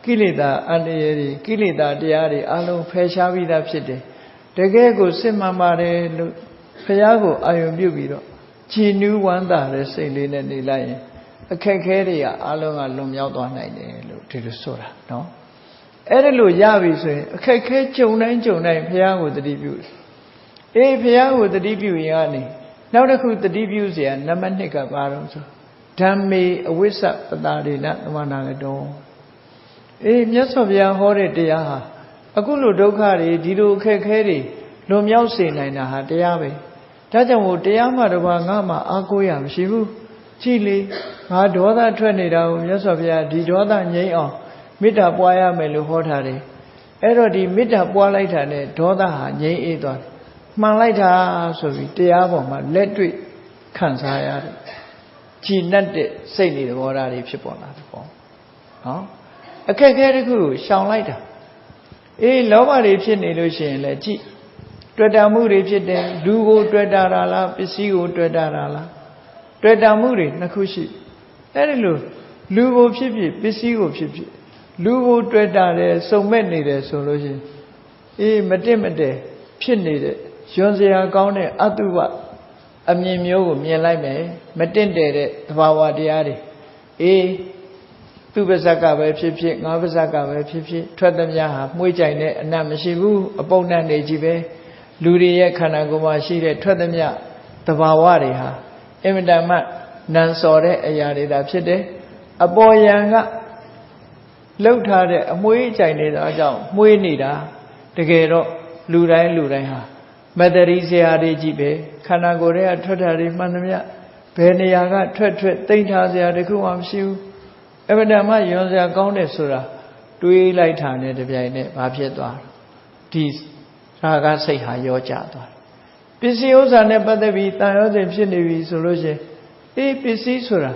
ကိလေသာအန္တရာယ်တွေကိလေသာတရားတွေအလုံးဖယ်ရှားပြီးသားဖြစ်တယ်တကယ်ကိုစစ်မှန်ပါတယ်လို့ဘုရားကိုအာရုံပြုပြီးတော့ကြည်နူးဝမ်းသာတဲ့စိတ်လေးနဲ့နေလိုက်ရင်အခက်ခဲတွေကအလုံးကလွန်မြောက်သွားနိုင်တယ်လို့ဒီလိုဆိုတာနော်အဲ့ဒါလို့ရပြီဆိုရင်အခက်ခဲကြုံတိုင်းဘုရားကိုတတိပြုအေးဘုရားကိုတတိပြုရင်ကနေနောက်တစ်ခုတတိပြုเสียနံပါတ်1ကဘာလို့ဆိုဓမ္မေအဝိစ္စပတာရိဏသမဏဂတောအေးမြတ်စွာဘုရားဟောတဲ့တရားဟာအခုလိုဒုက္ခတွေဒီလိုအခက်ခဲတွေလွန်မြောက်စေနိုင်တာဟာတရားပဲ ဒါကြောင့်မို့တရားမှတစ်ပါးငါမှအားကိုးရမရှိဘူးကြည်လေငါဒေါသထွက်နေတာကိုမြတ်စွာဘုရားဒီဒေါသငြိမ်းအောင်မေတ္တာပွားရမယ်လို့ဟောထားတယ်အဲ့တော့ဒီမေတ္တာပွားလိုက်တာနဲ့ဒေါသဟာငြိမ်းအေးသွားတယ်မှန်လိုက်တာဆိုပြီးတရားပေါ်မှာလက်တွေ့ခံစားရတယ်ကြည်နက်တဲ့စိတ်တွေသဘောထားတွေဖြစ်ပေါ်လာတယ်ပေါ့နော်အခက်အခဲတစ်ခုကိုရှောင်လိုက်တာအေးလောဘတွေဖြစ်နေလို့ရှိရင်လည်းကြည်တွေ့တာမှုတွေဖြစ်တယ်လူကိုတွေ့တာလားပစ္စည်းကိုတွေ့တာလားတွေ့တာမှုတွေနှစ်ခုရှိအဲ့ဒီလိုလူကိုဖြစ်ဖြစ်ပစ္စည်းကိုဖြစ်ဖြစ်လူကိုတွေ့တာတယ်စုံမဲ့နေတယ်ဆိုလို့ရှိရင်အေးမတက်မတဲဖြစ်နေတဲ့ယွန်စရာကောင်းတဲ့အတုပအမြင်မျိုးကိုမြင်လိုက်မယ်မတင့်တယ်တဲ့သဘာဝတရားတွေအေးသူပါဇက်ကပဲဖြစ်ဖြစ်ငါပါဇက်ကပဲဖြစ်ဖြစ်ထွက်သမျှဟာမှုကြိုင်တဲ့အနတ်မရှိဘူးအပုပ်နတ်နေကြီးပဲလူတွေရဲ့ခန္ဓာကိုယ်မှာရှိတဲ့ထွက်သမျှသဘာဝတွေဟာအင်မတန်မှနန်စော်တဲ့အရာတွေသာဖြစ်တယ်အပေါ်ယံကလှုပ်ထားတဲ့အမွှေးကြိုင်နေတာအကြောင်းမွှေးနေတာတကယ်တော့လူတိုင်းဟာမတ္တရီဆရာတွေကြီးပဲခန္ဓာကိုယ်ရဲ့ထွက်တာတွေမှန်သမျှဘယ်နေရာကထွက်တိမ့်ထားစရာတခုမှမရှိဘူးအမှန်တမ်းမှယွန်စရာကောင်းတယ်ဆိုတာတွေးလိုက်တာနဲ့တပြိုင်နက်ဘာဖြစ်သွားဒီရာဂစိတ်ဟာရောကျသွားပစ္စည်းဥစ္စာနဲ့ပတ်သက်ပြီးတန်ရောစဉ်ဖြစ်နေပြီဆိုလို့ရှိရင်အေးပစ္စည်းဆိုတာ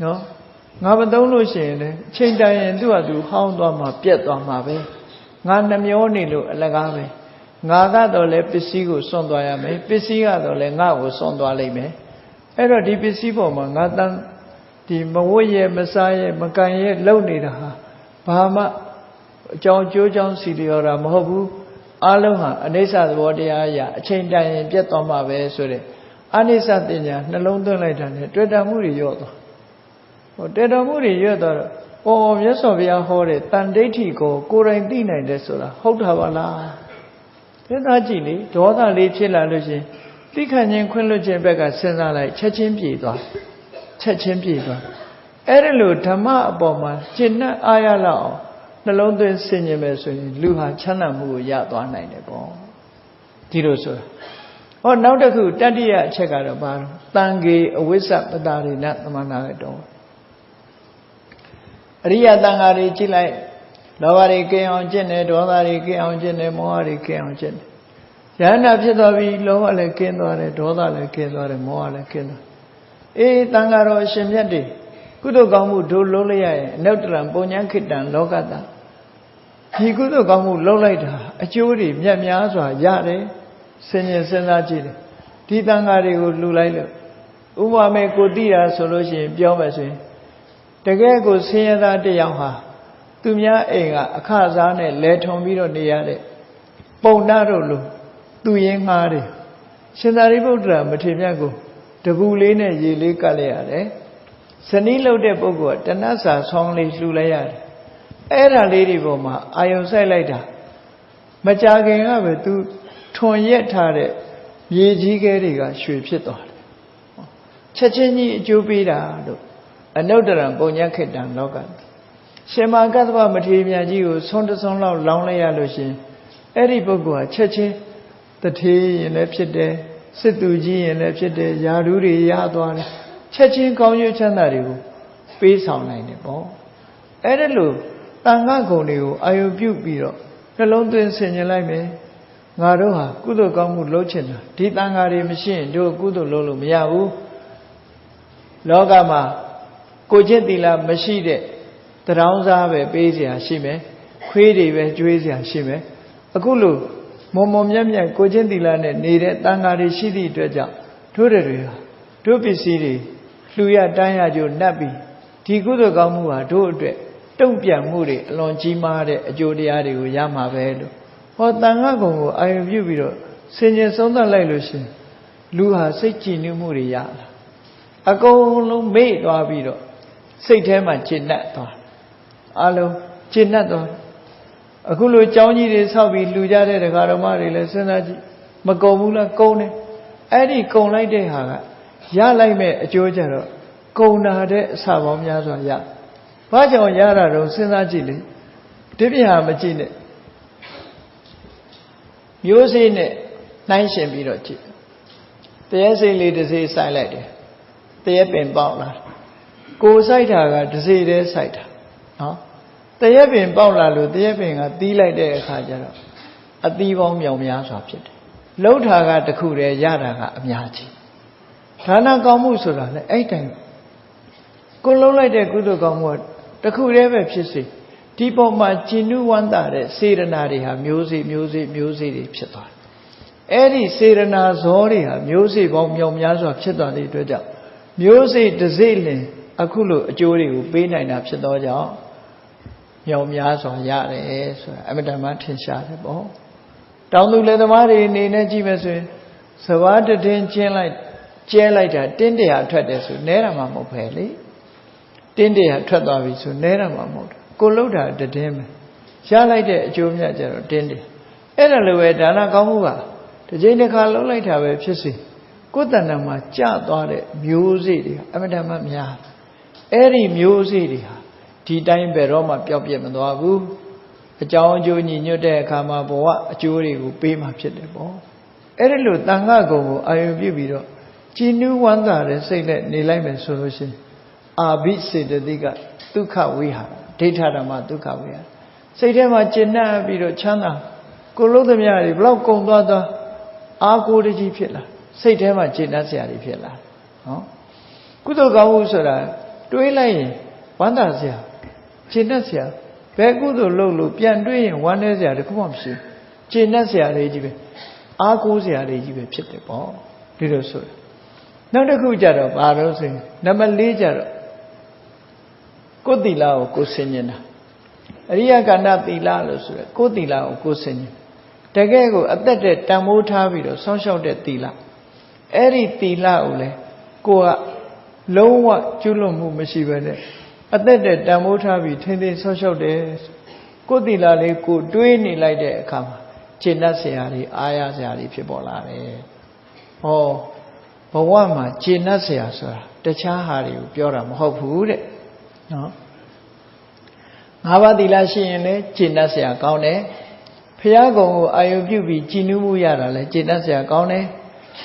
နော်ငါမသုံးလို့ရှိရင်လည်းအချိန်တိုင်းရင်သူ့ဟာသူဟောင်းသွားမှာပြက်သွားမှာပဲငါနှမျောနေလို့အလကားပဲငါကတော့လည်းပစ္စည်းကိုစွန့်သွားရမယ်ပစ္စည်းကတော့လည်းငါ့ကိုစွန့်သွားလိမ့်မယ်အဲ့တော့ဒီပစ္စည်းပေါ်မှာငါတန်းဒီမဝတ်ရဲ့မစားရဲ့မကန်ရဲ့လုံနေတာဟာဘာမှအကြောင်းကျိုးကြောင်းစီလျော်တာမဟုတ်ဘူးအလုံးဟာအနိစ္စသဘောတရားအရာအချိန်တန်ရင်ပြတ်သွားမှာပဲဆိုတဲ့အနိစ္စတင်ညာနှလုံးသွင်းလိုက်တာနဲ့တွေ့တာမှုတွေရော့သွားဟိုတွေ့တာမှုတွေရော့သွားတော့မြတ်စွာဘုရားဟောတဲ့တန်ဒိဋ္ဌိကိုကိုယ်တိုင်သိနိုင်တယ်ဆိုတာဟုတ်တာပါလားစဉ်းစားကြည့်လေဒေါသလေးဖြစ်လာလို့ရှင်သိခံခြင်းခွင့်လွှတ်ခြင်းဘက်ကစဉ်းစားလိုက်ချက်ချင်းပြေသွားအဲ့ဒီလိုဓမ္မအပေါ်မှာကျင့်နဲ့အားရလောက်အောင်နှလုံးသွင်းဆင်ခြင်မယ်ဆိုရင်လူဟာချမ်းသာမှုကိုရသွားနိုင်တယ်ပေါ့ဒီလိုဆိုတာဟောနောက်တစ်ခုတတိယအချက်ကတော့ဘာလဲတန်ခေအဝိဇ္ဇပတာရိဏသမဏရတောအရိယတန်ဃာတွေကြည့်လိုက်လောဘတွေကင်းအောင်ကျင့်တယ်ဒေါသတွေကင်းအောင်ကျင့်တယ်မောဟတွေကင်းအောင်ကျင့်တယ်ယန္တာဖြစ်သွားပြီလောဘလည်းကင်းသွားတယ်ဒေါသလည်းကင်းသွားတယ်မောဟလည်းကင်းသွားအေးတန်ဃာတော်အရှင်မြတ်တွေကုသိုလ်ကောင်းမှုတို့လုံးလိုက်ရရင်အနုတ္တရံပုညံခိတံလောကတဒီကုသိုလ်ကောင်းမှုလုံးလိုက်တာအကျိုးတွေမြတ်များစွာရတယ်စဉ်းကျင်စဉ်းစားကြည့်တယ်ဒီတန်ဃာတွေကိုလှူလိုက်လို့ဥပမာကိုသိတာဆိုလို့ရှိရင်ပြောမယ်ဆိုရင်တကယ်ကိုဆင်းရဲသားတစ်ယောက်ဟာသူများအိမ်ကအခစားနဲ့လဲထုံပြီးတော့နေရတဲ့ပုံနာတို့လိုသူရင်းငှားတယ်ရှင်သာရိပုတ္တရာမထေရမြတ်ကိုတပူလေးနဲ့ရေလေးကပ်လိုက်ရတယ်ဇနီးလုပ်တဲ့ပုဂ္ဂိုလ်ကတဏှစာဆောင်းလေးလှူလိုက်ရတယ်အဲ့ဒါလေးတွေပေါ်မှာအာယုံဆိုင်လိုက်တာမကြခင်ကပဲသူထွန်ရက်ထားတဲ့ရေကြီးခဲတွေကရွှေဖြစ်သွားတယ်ချက်ချင်းကြီးအကျိုးပေးတာလို့အနုတ္တရံပုညံခိတံလောကရှင်မကတ္တဗမထေရမြတ်ကြီးကိုဆွန်းတဆွန်းလောက်လောင်းလိုက်ရလို့ရှင်အဲ့ဒီပုဂ္ဂိုလ်ကချက်ချင်းတထေးရင်လည်းဖြစ်တယ်စစ်သူကြီးရင်လည်းဖြစ်တယ်ယာဓုတွေရသွားတယ်ချက်ချင်းကောင်းကျိုးချမ်းသာတွေကိုပေးဆောင်နိုင်တယ်ပေါ့အဲ့ဒါလို့တန်ခါဂုဏ်တွေကိုအာယုပြုပြီးတော့နှလုံးသွင်းဆင်ခြင်လိုက်မယ်ငါတို့ဟာကုသိုလ်ကောင်းမှုလုပ်ချင်တာဒီတန်ခါတွေမရှိရင်တို့ကုသိုလ်လုပ်လို့မရဘူးလောကမှာကိုကျင့်သီလမရှိတဲ့တရောင်းစားပဲပေးเสียရှိမယ်ခွေးတွေပဲကျွေးเสียရှိမယ်အခုလို့မုံမုံမြတ်မြတ်ကိုကျင့်သီလနဲ့နေတဲ့တန်ခါတွေရှိသည့်အတွက်ကြောင့်တို့တွေဟာတို့ပစ္စည်းတွေလှူရတန်းရကြိုနှပ်ပြီးဒီကုသိုလ်ကောင်းမှုဟာတို့အတွက်တုံ့ပြန်မှုတွေအလွန်ကြီးမားတဲ့အကျိုးတရားတွေကိုရမှာပဲလို့ဟောတန်ခါကုံကိုအာရုံပြုပြီးတော့ဆင်ခြင်သုံးသပ်လိုက်လို့ရှင်လူဟာစိတ်ကြည်နူးမှုတွေရလာအကုန်လုံးမေ့သွားပြီးတော့စိတ်ထဲမှာကျဉ်တ်သွားအလုံးကျဉ်တ်သွားအခုလိုကြောင်းကြီးတွေဆောက်ပြီးလှူကြတဲ့ဒကာတော်မတွေလည်းစဉ်းစားကြည့်မကုန်ဘူးလားကုန်တယ်အဲ့ဒီကုန်လိုက်တဲ့ဟာကရလိုက်မဲ့အကျိုးကြတော့ကုန်တာတဲ့အစပေါင်းများစွာရဘာကြောင့်ရတာတော့စဉ်းစားကြည့်လေဒီပြဟာမကြည့်နဲ့မျိုးစေ့နဲ့နှိုင်းရှင်ပြီးတော့ကြည့် တရားစိတ်လေးတစ်စိစိုက်လိုက်တယ်တရားပင်ပေါက်လာကိုစိုက်တာကတစ်စိတည်းစိုက်တာနော်တရားပင်ပေါက်လာလို့တရားပင်ကတီးလိုက်တဲ့အခါကျတော့အသီးပေါင်းမြောင်များစွာဖြစ်တယ်လှုပ်တာကတစ်ခုတည်းရတာကအများကြီးဒါနကောင်းမှုဆိုတာလေအဲ့တိုင်ကိုလှုပ်လိုက်တဲ့ကုသိုလ်ကောင်းမှုတစ်ခုတည်းပဲဖြစ်စေဒီပေါ်မှာကျဉ်နှူးဝမ်းသာတဲ့စေရနာတွေဟာမျိုးစေ့တွေဖြစ်သွားတယ်အဲ့ဒီစေရနာဇောတွေဟာမျိုးစေ့ပေါင်းမြောင်များစွာဖြစ်သွားတဲ့အတွက်ကြောင့်မျိုးစေ့တစ်စိလင်အခုလိုအကျိုးတွေကိုပေးနိုင်တာဖြစ်သောကြောင့်မြောင်များစွာရတယ်ဆိုတာအမတန်မှထင်ရှားတယ်ပေါ့တောင်သူလယ်သမားတွေအနေနဲ့ကြည့်မယ်ဆိုရင်စဘာတတင်းကျဲလိုက်တာတင်းတရာထွက်တယ်ဆိုနဲတာမှမဟုတ်ပဲလေတင်းတရာထွက်သွားပြီဆိုနဲတာမှမဟုတ်ဘူးကိုလှုပ်တာတည်းပဲရလိုက်တဲ့အကျိုးမြတ်ကြတော့တင်းတယ်အဲ့ဒါလိုပဲဒါနကောင်းမှုကတစ်ချိန်တစ်ခါလှုပ်လိုက်တာပဲဖြစ်စေကိုယ်တဏ္ဍာမှာကျသွားတဲ့မျိုးစေ့တွေအမတန်မှများအဲ့ဒီမျိုးစေ့တွေဟာဒီတိုင်းဘယ်တော့မှပျောက်ပြက်မသွားဘူးအကြောင်းအကျိုးညီညွတ်တဲ့အခါမှာဘဝအကျိုးတွေကိုပေးမှဖြစ်တယ်ပေါ့အဲ့ဒီလိုတန်ခါကုံကိုအာယုံပြုပြီးတော့ကြည်နူးဝမ်းသာတဲ့စိတ်နဲ့နေလိုက်မယ်ဆိုလို့ရှိရင်အာဘိစေတသိကဒုက္ခဝိဟာဒိဋ္ဌဓမ္မဒုက္ခဝိဟာစိတ်ထဲမှာကျဉ်းနှံ့ပြီးတော့ချမ်းသာကိုလုံးသမျှတွေဘလောက်ကုံသွားအာကိုတကြီးဖြစ်လာစိတ်ထဲမှာကျဉ်းနှံ့စရာတွေဖြစ်လာနော်ကုသိုလ်ကောင်းမှုဆိုတာတွေးလိုက်ရင်ဝမ်းသာစရာကျဉ်းနှံ့စရာဘယ်ကုသိုလ်လုပ်လို့ပြန်တွေးရင်ဝမ်းနည်းစရာတခုမှမရှိကျဉ်းနှံ့စရာတွေကြီးပဲအာကိုစရာတွေကြီးပဲဖြစ်တယ်ပေါ့ဒီလိုဆိုနောက်တစ်ခုကြတော့ဘာလို့ဆိုရင်နံပါတ်၄ကြတော့ကိုယ်သီလကိုကိုယ်ဆင်ញင်တာအရိယကဏ္ဍသီလလို့ဆိုရယ်ကိုယ်သီလကိုကိုယ်ဆင်ញင်တကယ်ကိုအသက်တဲ့တန်ဖိုးထားပြီးတော့ဆောင်းလျှောက်တဲ့သီလအဲ့ဒီသီလကိုလေကိုကလုံးဝကျွလွန်မှုမရှိဘဲနဲ့အသက်တဲ့တန်ဖိုးထားပြီးထိမ့်သိမ်းဆောင်းလျှောက်တယ်ကိုယ်သီလလေးကိုတွေးနေလိုက်တဲ့အခါမှာကျင့်တတ်စရာတွေအားရစရာတွေဖြစ်ပေါ်လာတယ်ဟောဘဝမှာကျင့်တတ်စရာဆိုတာတခြားဟာတွေကိုပြောတာမဟုတ်ဘူးတဲ့နော်ငါးပါးသီလရှိရင်လည်းကျင့်တတ်စရာကောင်းတယ်ဖရာကုံကိုအာယုပြုပြီးကြည်နူးမှုရတာလည်းကျင့်တတ်စရာကောင်းတယ်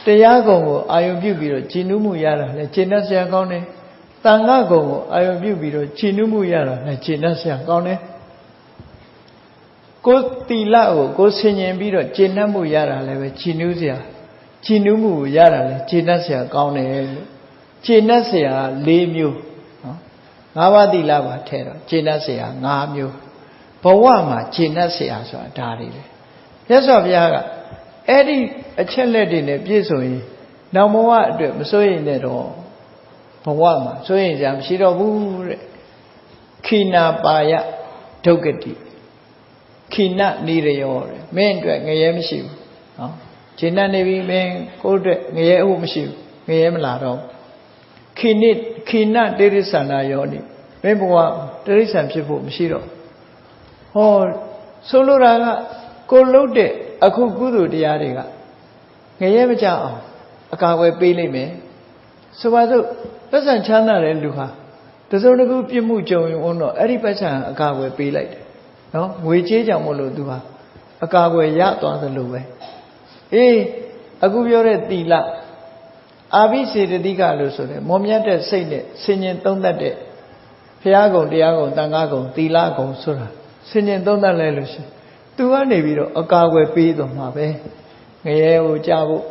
တရားကုံကိုအာယုပြုပြီးတော့ကြည်နူးမှုရတာလည်းကျင့်တတ်စရာကောင်းတယ်တန်ခါကုံကိုအာယုပြုပြီးတော့ကြည်နူးမှုရတာလည်းကျင့်တတ်စရာကောင်းတယ်ကိုယ်သီလကိုကိုယ်ဆင်ញင်ပြီးတော့ကျင့်တတ်မှုရတာလည်းပဲကြည်နူးစရာကြည်နူးမှုကိုရတာလည်းကျင့်တတ်စရာကောင်းတယ်လို့ကျင့်တတ်စရာ၄မျိုးငါးပါးသီလပါထဲတော့ကျင့်တတ်เสีย၅မျိုးဘဝမှာကျင့်တတ်เสียဆိုတာဒါတွေပဲမြတ်စွာဘုရားကအဲ့ဒီအချက်လက်တွေနဲ့ပြည့်စုံရင်နောက်ဘဝအတွက်မစိုးရိမ်နဲ့တော့ဘဝမှာစိုးရိမ်စရာမရှိတော့ဘူးတဲ့ခိနာပါယဒုက္ကတိခိနနိရယောတဲ့မင်းအတွက်ငရဲမရှိဘူးနော်ကျင့်တတ်နေပြီမင်းကိုယ့်အတွက်ငရဲဟုတ်မရှိဘူးငရဲမလာတော့ခိနတိရိစ္ဆာနာယောနိမင်းဘဝတိရိစ္ဆာန်ဖြစ်ဖို့မရှိတော့ဟောဆိုလိုတာကကိုလှုပ်တဲ့အခုကုသိုလ်တရားတွေကငရဲမကြအောင်အကာအကွယ်ပေးလိုက်မယ်ဆိုပါစို့ပတ်စံချမ်းသာတဲ့လူဟာတစုံတစ်ခုပြစ်မှုကြုံရင်တော့အဲ့ဒီပတ်စံအကာအကွယ်ပေးလိုက်တယ်နော်ငွေကြေးကြောင့်မလို့သူဟာအကာအကွယ်ရသွားသလိုပဲအေးအခုပြောတဲ့သီလအာဘိစေတသိကလို့ဆိုတယ်မောမြတ်တဲ့စိတ်နဲ့ဆင်ញင်သုံးတတ်တဲ့ဘုရားကုံတရားကုံတန်ခါကုံသီလကုံဆိုတာဆင်ញင်သုံးတတ်လဲလို့ရှိရင်သူကနေပြီးတော့အကာအကွယ်ပေးသွားမှာပဲငရဲကိုကြဖို့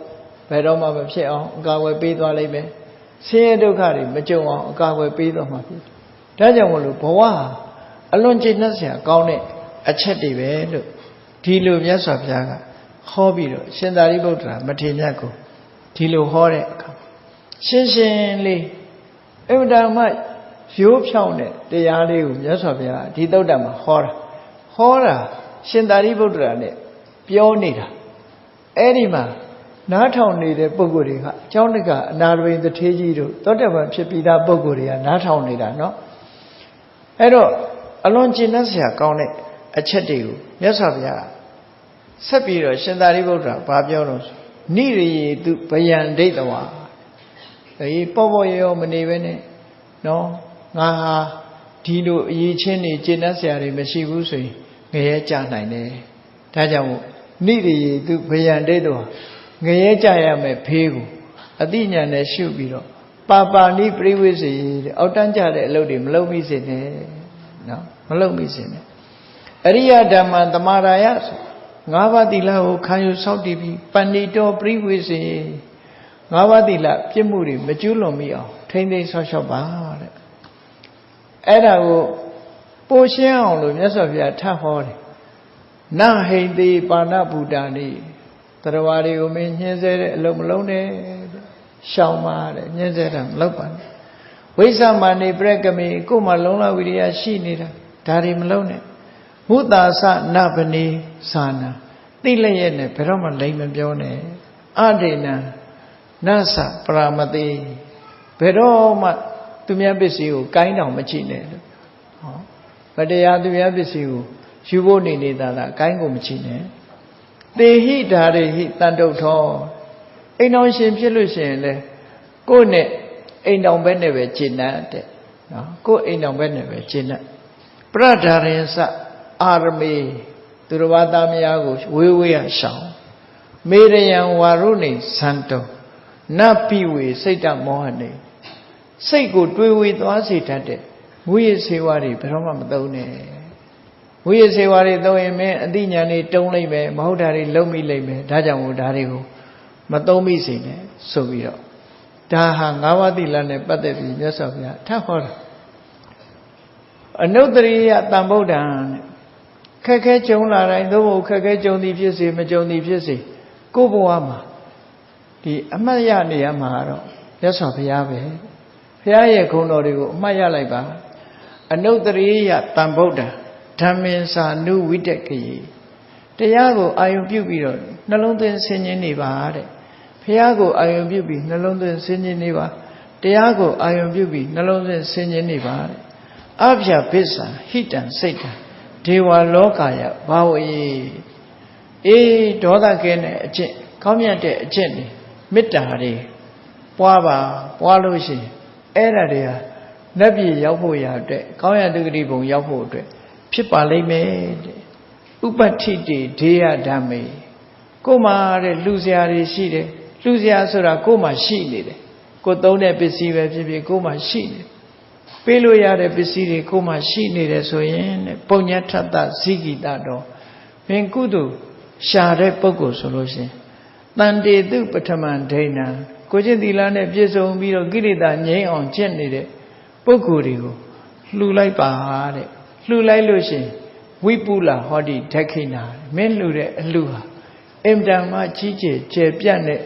ဘယ်တော့မှမဖြစ်အောင်အကာအကွယ်ပေးသွားလိမ့်မယ်ဆင်းရဲဒုက္ခတွေမကြုံအောင်အကာအကွယ်ပေးသွားမှာဖြစ်ဒါကြောင့်မလို့ဘဝအလွန်ကျင့်တတ်စရာကောင်းတဲ့အချက်တွေပဲလို့ဒီလိုမြတ်စွာဘုရားကဟောပြီးတော့ရှင်သာရိပုတ္တရာမထေရမြတ်ကိုဒီလိုဟောတဲ့အခါရှင်းရှင်းလေးအမှန်တမ်းရိုးဖြောင်းတဲ့တရားလေးကိုမြတ်စွာဘုရားဒီသုတ်တံမှာဟောတာရှင်သာရိပုတ္တရာနဲ့ပြောနေတာအဲ့ဒီမှာနားထောင်နေတဲ့ပုဂ္ဂိုလ်တွေကเจ้าတကအနာရဝိတထေးကြီးတို့သောတပန်ဖြစ်ပြီးသားပုဂ္ဂိုလ်တွေကနားထောင်နေတာเนาะအဲ့တော့အလွန်ကျင့်တတ်စရာကောင်းတဲ့အချက်တွေကိုမြတ်စွာဘုရားဆက်ပြီးတော့ရှင်သာရိပုတ္တရာဘာပြောတော့နိရိယေတုဗယံဒိဋ္ဌဝါအေးပေါ့ရောမနေပဲနဲ့နော်ငါဟာဒီလိုအရေးချင်းနေကျင့်တတ်စရာတွေမရှိဘူးဆိုရင်ငရဲကြနိုင်တယ်ဒါကြောင့်နိရိယေတုဗယံဒိဋ္ဌဝါငရဲကြရမယ်ဖေးကို အတိညာနဲ့ရှုပြီးတော့ပါပါဏိပရိဝိစေတဲ့အောက်တန်းကြတဲ့အလုပ်တွေမလုပ်မိစေနဲ့နော်မလုပ်မိစေနဲ့အရိယဓမ္မသမာဓာယဆို၅ပါးသီလကိုခံယူဆောက်တည်ပြီးပဏိတောပရိဝိစေ၅ပါးသီလပြစ်မှုတွေမကျူးလွန်မိအောင်ထိမ့်သိမ်းဆောက်ရှောက်ပါတဲ့အဲ့ဒါကိုပိုရှင်းအောင်လို့မြတ်စွာဘုရားထပ်ဟောတယ်နဟိတိပါဏဗုဒ္ဓနိတရားတွေကိုမင်းညှင်းဆဲတဲ့အလုံးမလုံးနဲ့ရှောင်ပါတဲ့ညှင်းဆဲတာမလုပ်ပါနဲ့ဝိသမဏိပရကမေကိုယ်မှာလုံလဝိရိယရှိနေတာဒါတွေမလုံးနဲ့မုသာသနဗနေသာနာသိလျက်နဲ့ဘယ်တော့မှလိမ်မပြောနဲ့အဒေနံနသပရမတိဘယ်တော့မှသူများပစ္စည်းကိုကိုင်းတောင်မချိနဲ့လို့ဟောမတရားသူများပစ္စည်းကိုယူဖို့နေနေတာလားကိုင်းကိုမချိနဲ့တေဟိဓာရေဟိတန်တုတ်ထောအိမ်တော်ရှင်ဖြစ်လို့ရှိရင်လေကိုယ့်နဲ့အိမ်တော်ဘက်နဲ့ပဲကျင့်တတ်တဲ့နော်ကိုယ့်အိမ်တော်ဘက်နဲ့ပဲကျင့်တတ်ပရဒာရင်စအာရမေသူတော်ဘာသားများကိုဝေးဝေးရရှောင်မေရယံဝါရုနေသံတောနပိဝေစိတ်တမောဟနေစိတ်ကိုတွေးဝေသွားစေတတ်တဲ့မူရစေဝါတွေဘယ်တော့မှမသုံးနဲ့မူရစေဝါတွေသုံးရင်မင်းအသိဉာဏ်တွေတုံးလိုက်မယ်မဟုတ်တာတွေလုံးမိလိုက်မယ်ဒါကြောင့်မို့ဒါတွေကိုမသုံးမိစေနဲ့ဆိုပြီးတော့ဒါဟာ၅ပါးသီလနဲ့ပတ်သက်ပြီးမြတ်စွာဘုရားထပ်ဟောတာအနုတ္တရိယတံဗုဒ္ဓံခက်ခဲကြုံလာတိုင်းသို့မဟုတ်ခက်ခဲကြုံသည်ဖြစ်စေမကြုံသည်ဖြစ်စေကိုယ့်ဘဝမှာဒီအမှတ်ရနေရမှာတော့မြတ်စွာဘုရားပဲဘုရားရဲ့ဂုဏ်တော်တွေကိုအမှတ်ရလိုက်ပါအနုတ္တရိယတံဗုဒ္ဓံဓမ္မင်္စာနုဝိတက်ကယေတရားကိုအာယုံပြုပြီးတော့နှလုံးသွင်းဆင်ခြင်နေပါတဲ့ဘုရားကိုအာယုံပြုပြီးနှလုံးသွင်းဆင်ခြင်နေပါတရားကိုအာယုံပြုပြီးနှလုံးသွင်းဆင်ခြင်နေပါတဲ့အဗျာပစ္စာဟိတံစိတ်တံဒေဝလောကယဘာဝေအေးဒေါသကင်းတဲ့အကျင့်ကောင်းမြတ်တဲ့အကျင့်တွေမေတ္တာတွေပွားပါပွားလို့ရှိရင်အဲ့ဒါတွေဟာနတ်ပြည်ရောက်ဖို့ရအတွက်ကောင်းရတုဂတိဘုံရောက်ဖို့အတွက်ဖြစ်ပါလိမ့်မယ်တဲ့ဥပတ္ထိတေဒေယဓမ္မေကိုယ်မှာတဲ့လူစရာတွေရှိတယ်လူစရာဆိုတာကိုယ်မှာရှိနေတယ်ကိုယ်သုံးတဲ့ပစ္စည်းပဲဖြစ်ဖြစ်ကိုယ်မှာရှိနေပေးလို့ရတဲ့ပစ္စည်းတွေကိုယ်မှာရှိနေတယ်ဆိုရင်တဲ့ပုညထတ္တဇိကိတတော်မင်းကုသိုလ်ရှာတဲ့ပုဂ္ဂိုလ်ဆိုလို့ရှိရင်တန်တေတုပထမံဒိဏံကိုကျင့်သီလနဲ့ပြည့်စုံပြီးတော့ကိလေသာငြိမ်းအောင်ကျင့်နေတဲ့ပုဂ္ဂိုလ်တွေကိုလှူလိုက်ပါတဲ့လှူလိုက်လို့ရှိရင်ဝိပုလဟောတိဒက္ခိဏမင်းလှူတဲ့အလှူဟာအင်တန်မှကြီးကျယ်ကျယ်ပြန့်တဲ့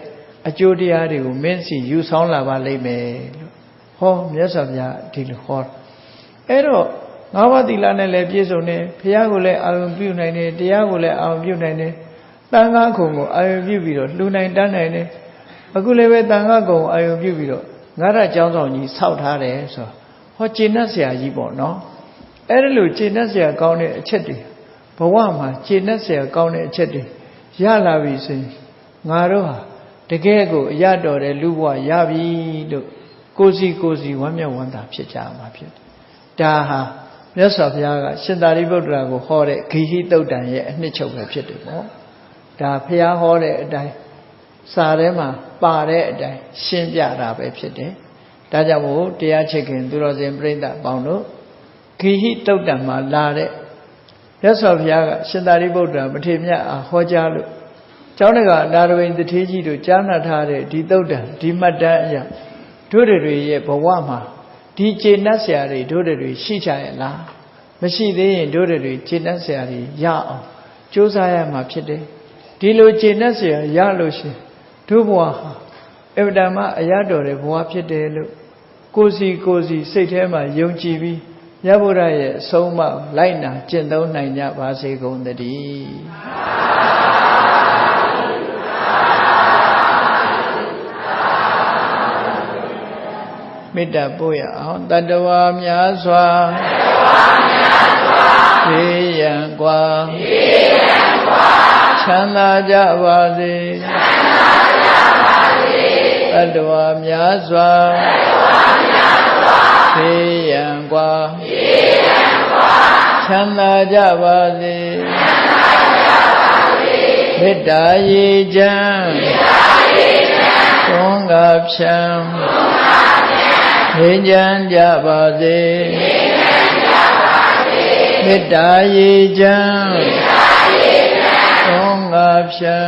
အကျိုးတရားတွေကိုမင်းစီယူဆောင်လာပါလိမ့်မယ်လို့ဟောမြတ်စွာဘုရားဒီလိုဟောအဲ့တော့ငါးပါးသီလနဲ့လည်းပြည့်စုံတယ်ဘုရားကိုလည်းအာရုံပြုနိုင်တယ်တရားကိုလည်းအာရုံပြုနိုင်တယ်တန်ခါခုံကိုအာရုံပြုပြီးတော့လှူနိုင်တတ်နိုင်တယ်အခုလည်းပဲတန်ခါခုံကိုအာရုံပြုပြီးတော့ငါးရကျောင်းဆောင်ကြီးဆောက်ထားတယ်ဆိုတော့ဟောကျေနပ်စရာကြီးပေါ့နော်အဲ့ဒါလို့ကျေနပ်စရာကောင်းတဲ့အချက်တွေဘဝမှာကျေနပ်စရာကောင်းတဲ့အချက်တွေရလာပြီဆိုရင်ငါတို့ဟာတကယ်ကိုအရတော်တဲ့လူဘဝရပြီလို့ကိုယ်စီဝမ်းမြောက်ဝမ်းသာဖြစ်ကြမှာဖြစ်တယ်ဒါဟာမြတ်စွာဘုရားကရှင်သာရိပုတ္တရာကိုဟောတဲ့ဂိဟိတုတ်တံရဲ့အနှစ်ချုပ်ပဲဖြစ်တယ်ပေါ့ဒါဘုရားဟောတဲ့အတိုင်းစာထဲမှာပါတဲ့အတိုင်းရှင်းပြတာပဲဖြစ်တယ်ဒါကြောင့်မို့တရားချစ်ခင်သူတော်စင်ပြိဿပေါင်းတို့ဂိဟိတုတ်တံမှာလာတဲ့မြတ်စွာဘုရားကရှင်သာရိပုတ္တရာမထေရမြတ်အားဟောကြားလို့ကျောင်းတကာနာရဝိန်တထေးကြီးတို့ကြားနာထားတဲ့ဒီတုတ်တံဒီမှတ်တမ်းအရာတို့တွေရဲ့ဘဝမှာဒီကျေနပ်စရာတွေတို့တွေရှိကြရဲ့လားမရှိသေးရင်တို့တွေကျေနပ်စရာတွေရအောင်ကြိုးစားရမှာဖြစ်တယ်ဒီလိုကျေနပ်စရာရလို့ရှိရင်တို့ဘဝဟာအဗ္ဗဓမ္မအရတော်တဲ့ဘဝဖြစ်တယ်လို့ကိုယ်စီစိတ်ထဲမှာယုံကြည်ပြီးမြတ်ဗုဒ္ဓရဲ့အဆုံးအမလိုက်နာကျင့်သုံးနိုင်ကြပါစေကုန်သတည်းမေတ္တာပို့ရအောင်တတဝါများစွာဘေးရန်กว่าချမ်းသာကြပါစေတတဝါများစွာဘေးရန်กว่าချမ်းသာကြပါစေမေတ္တာရေချမ်း သွန်ငါဖြံငြိမ်းချမ်းကြပါစေမေတ္တာရေချမ်းသွန်ငါဖြံ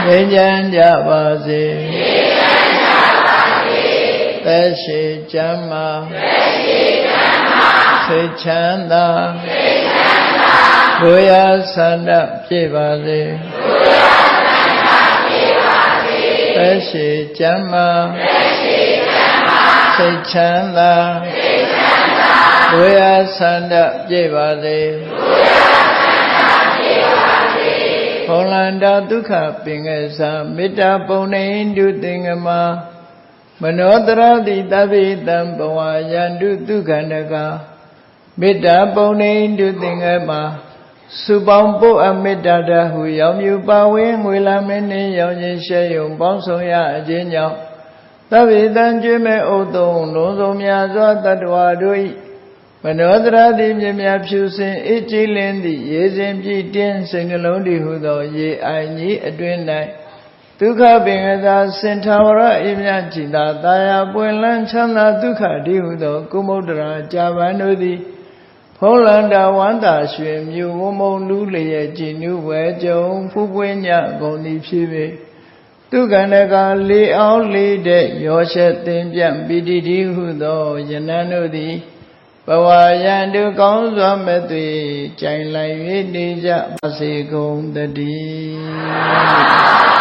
ငြိမ်းချမ်းကြပါစေသက်ရှိချမ်းသာစိတ်ချမ်းသာကိုယ်ရဆန္ဒပြည့်ပါစေသက်ရှိချမ်းသာစိတ်ချမ်းသာကိုယ်ရဆန္ဒပြည့်ပါစေဘုံလန္တာဒုက္ခပင်ကစားမေတ္တာပုံနေတုသင်္ကမမနောတရတိတဗ္ဗေတံဘဝယန္တုဒုက္ခန္တကမေတ္တာပုံနေတုသင်္ကမစုပေါင်းပို့အမေတ္တာတဟုရောင်မြူပါဝင်းငွေလာမင်းနှင့်ရောင်ချင်းရှဲယုံပေါင်းဆောင်ရအခြင်းကြောင့်သဗ္ဗေတံကျွေးမဲ့ဥတုံလုံးစုံများစွာတတ္တဝါတို့၏မနောတရတိမြမြဖြူစင်အေးကြည်လင်းသည့်ရေစဉ်ပြည့်တင်းစိတ်နှလုံးတည်ဟုသောရေအိုင်ကြီးအတွင်း၌ဒုက္ခပင်ကစားစင်ထာဝရအေးမြကြည်သာတာယာပွင့်လန်းချမ်းသာဒုက္ခတည်ဟုသောကုမုဒ္ဒရာကြာပန်တို့သည်ဖုံးလန္တာဝန္တာရွှင်မြူဝမုံလူလျက်ကြည်နုဝဲကြုံဖူးပွင့်ညကုန်သည်ဖြစ်ပေဒုက္ခန္တကလေအောင်လေးတဲ့ရောရှက်သင်ပြန့်ပိတိတိဟုသောယနန်းတို့သည်ဘဝယန္တုကောင်းစွာမဲ့သွေကြိုင်လိုက်၍နေကြပါစေကုန်တည်း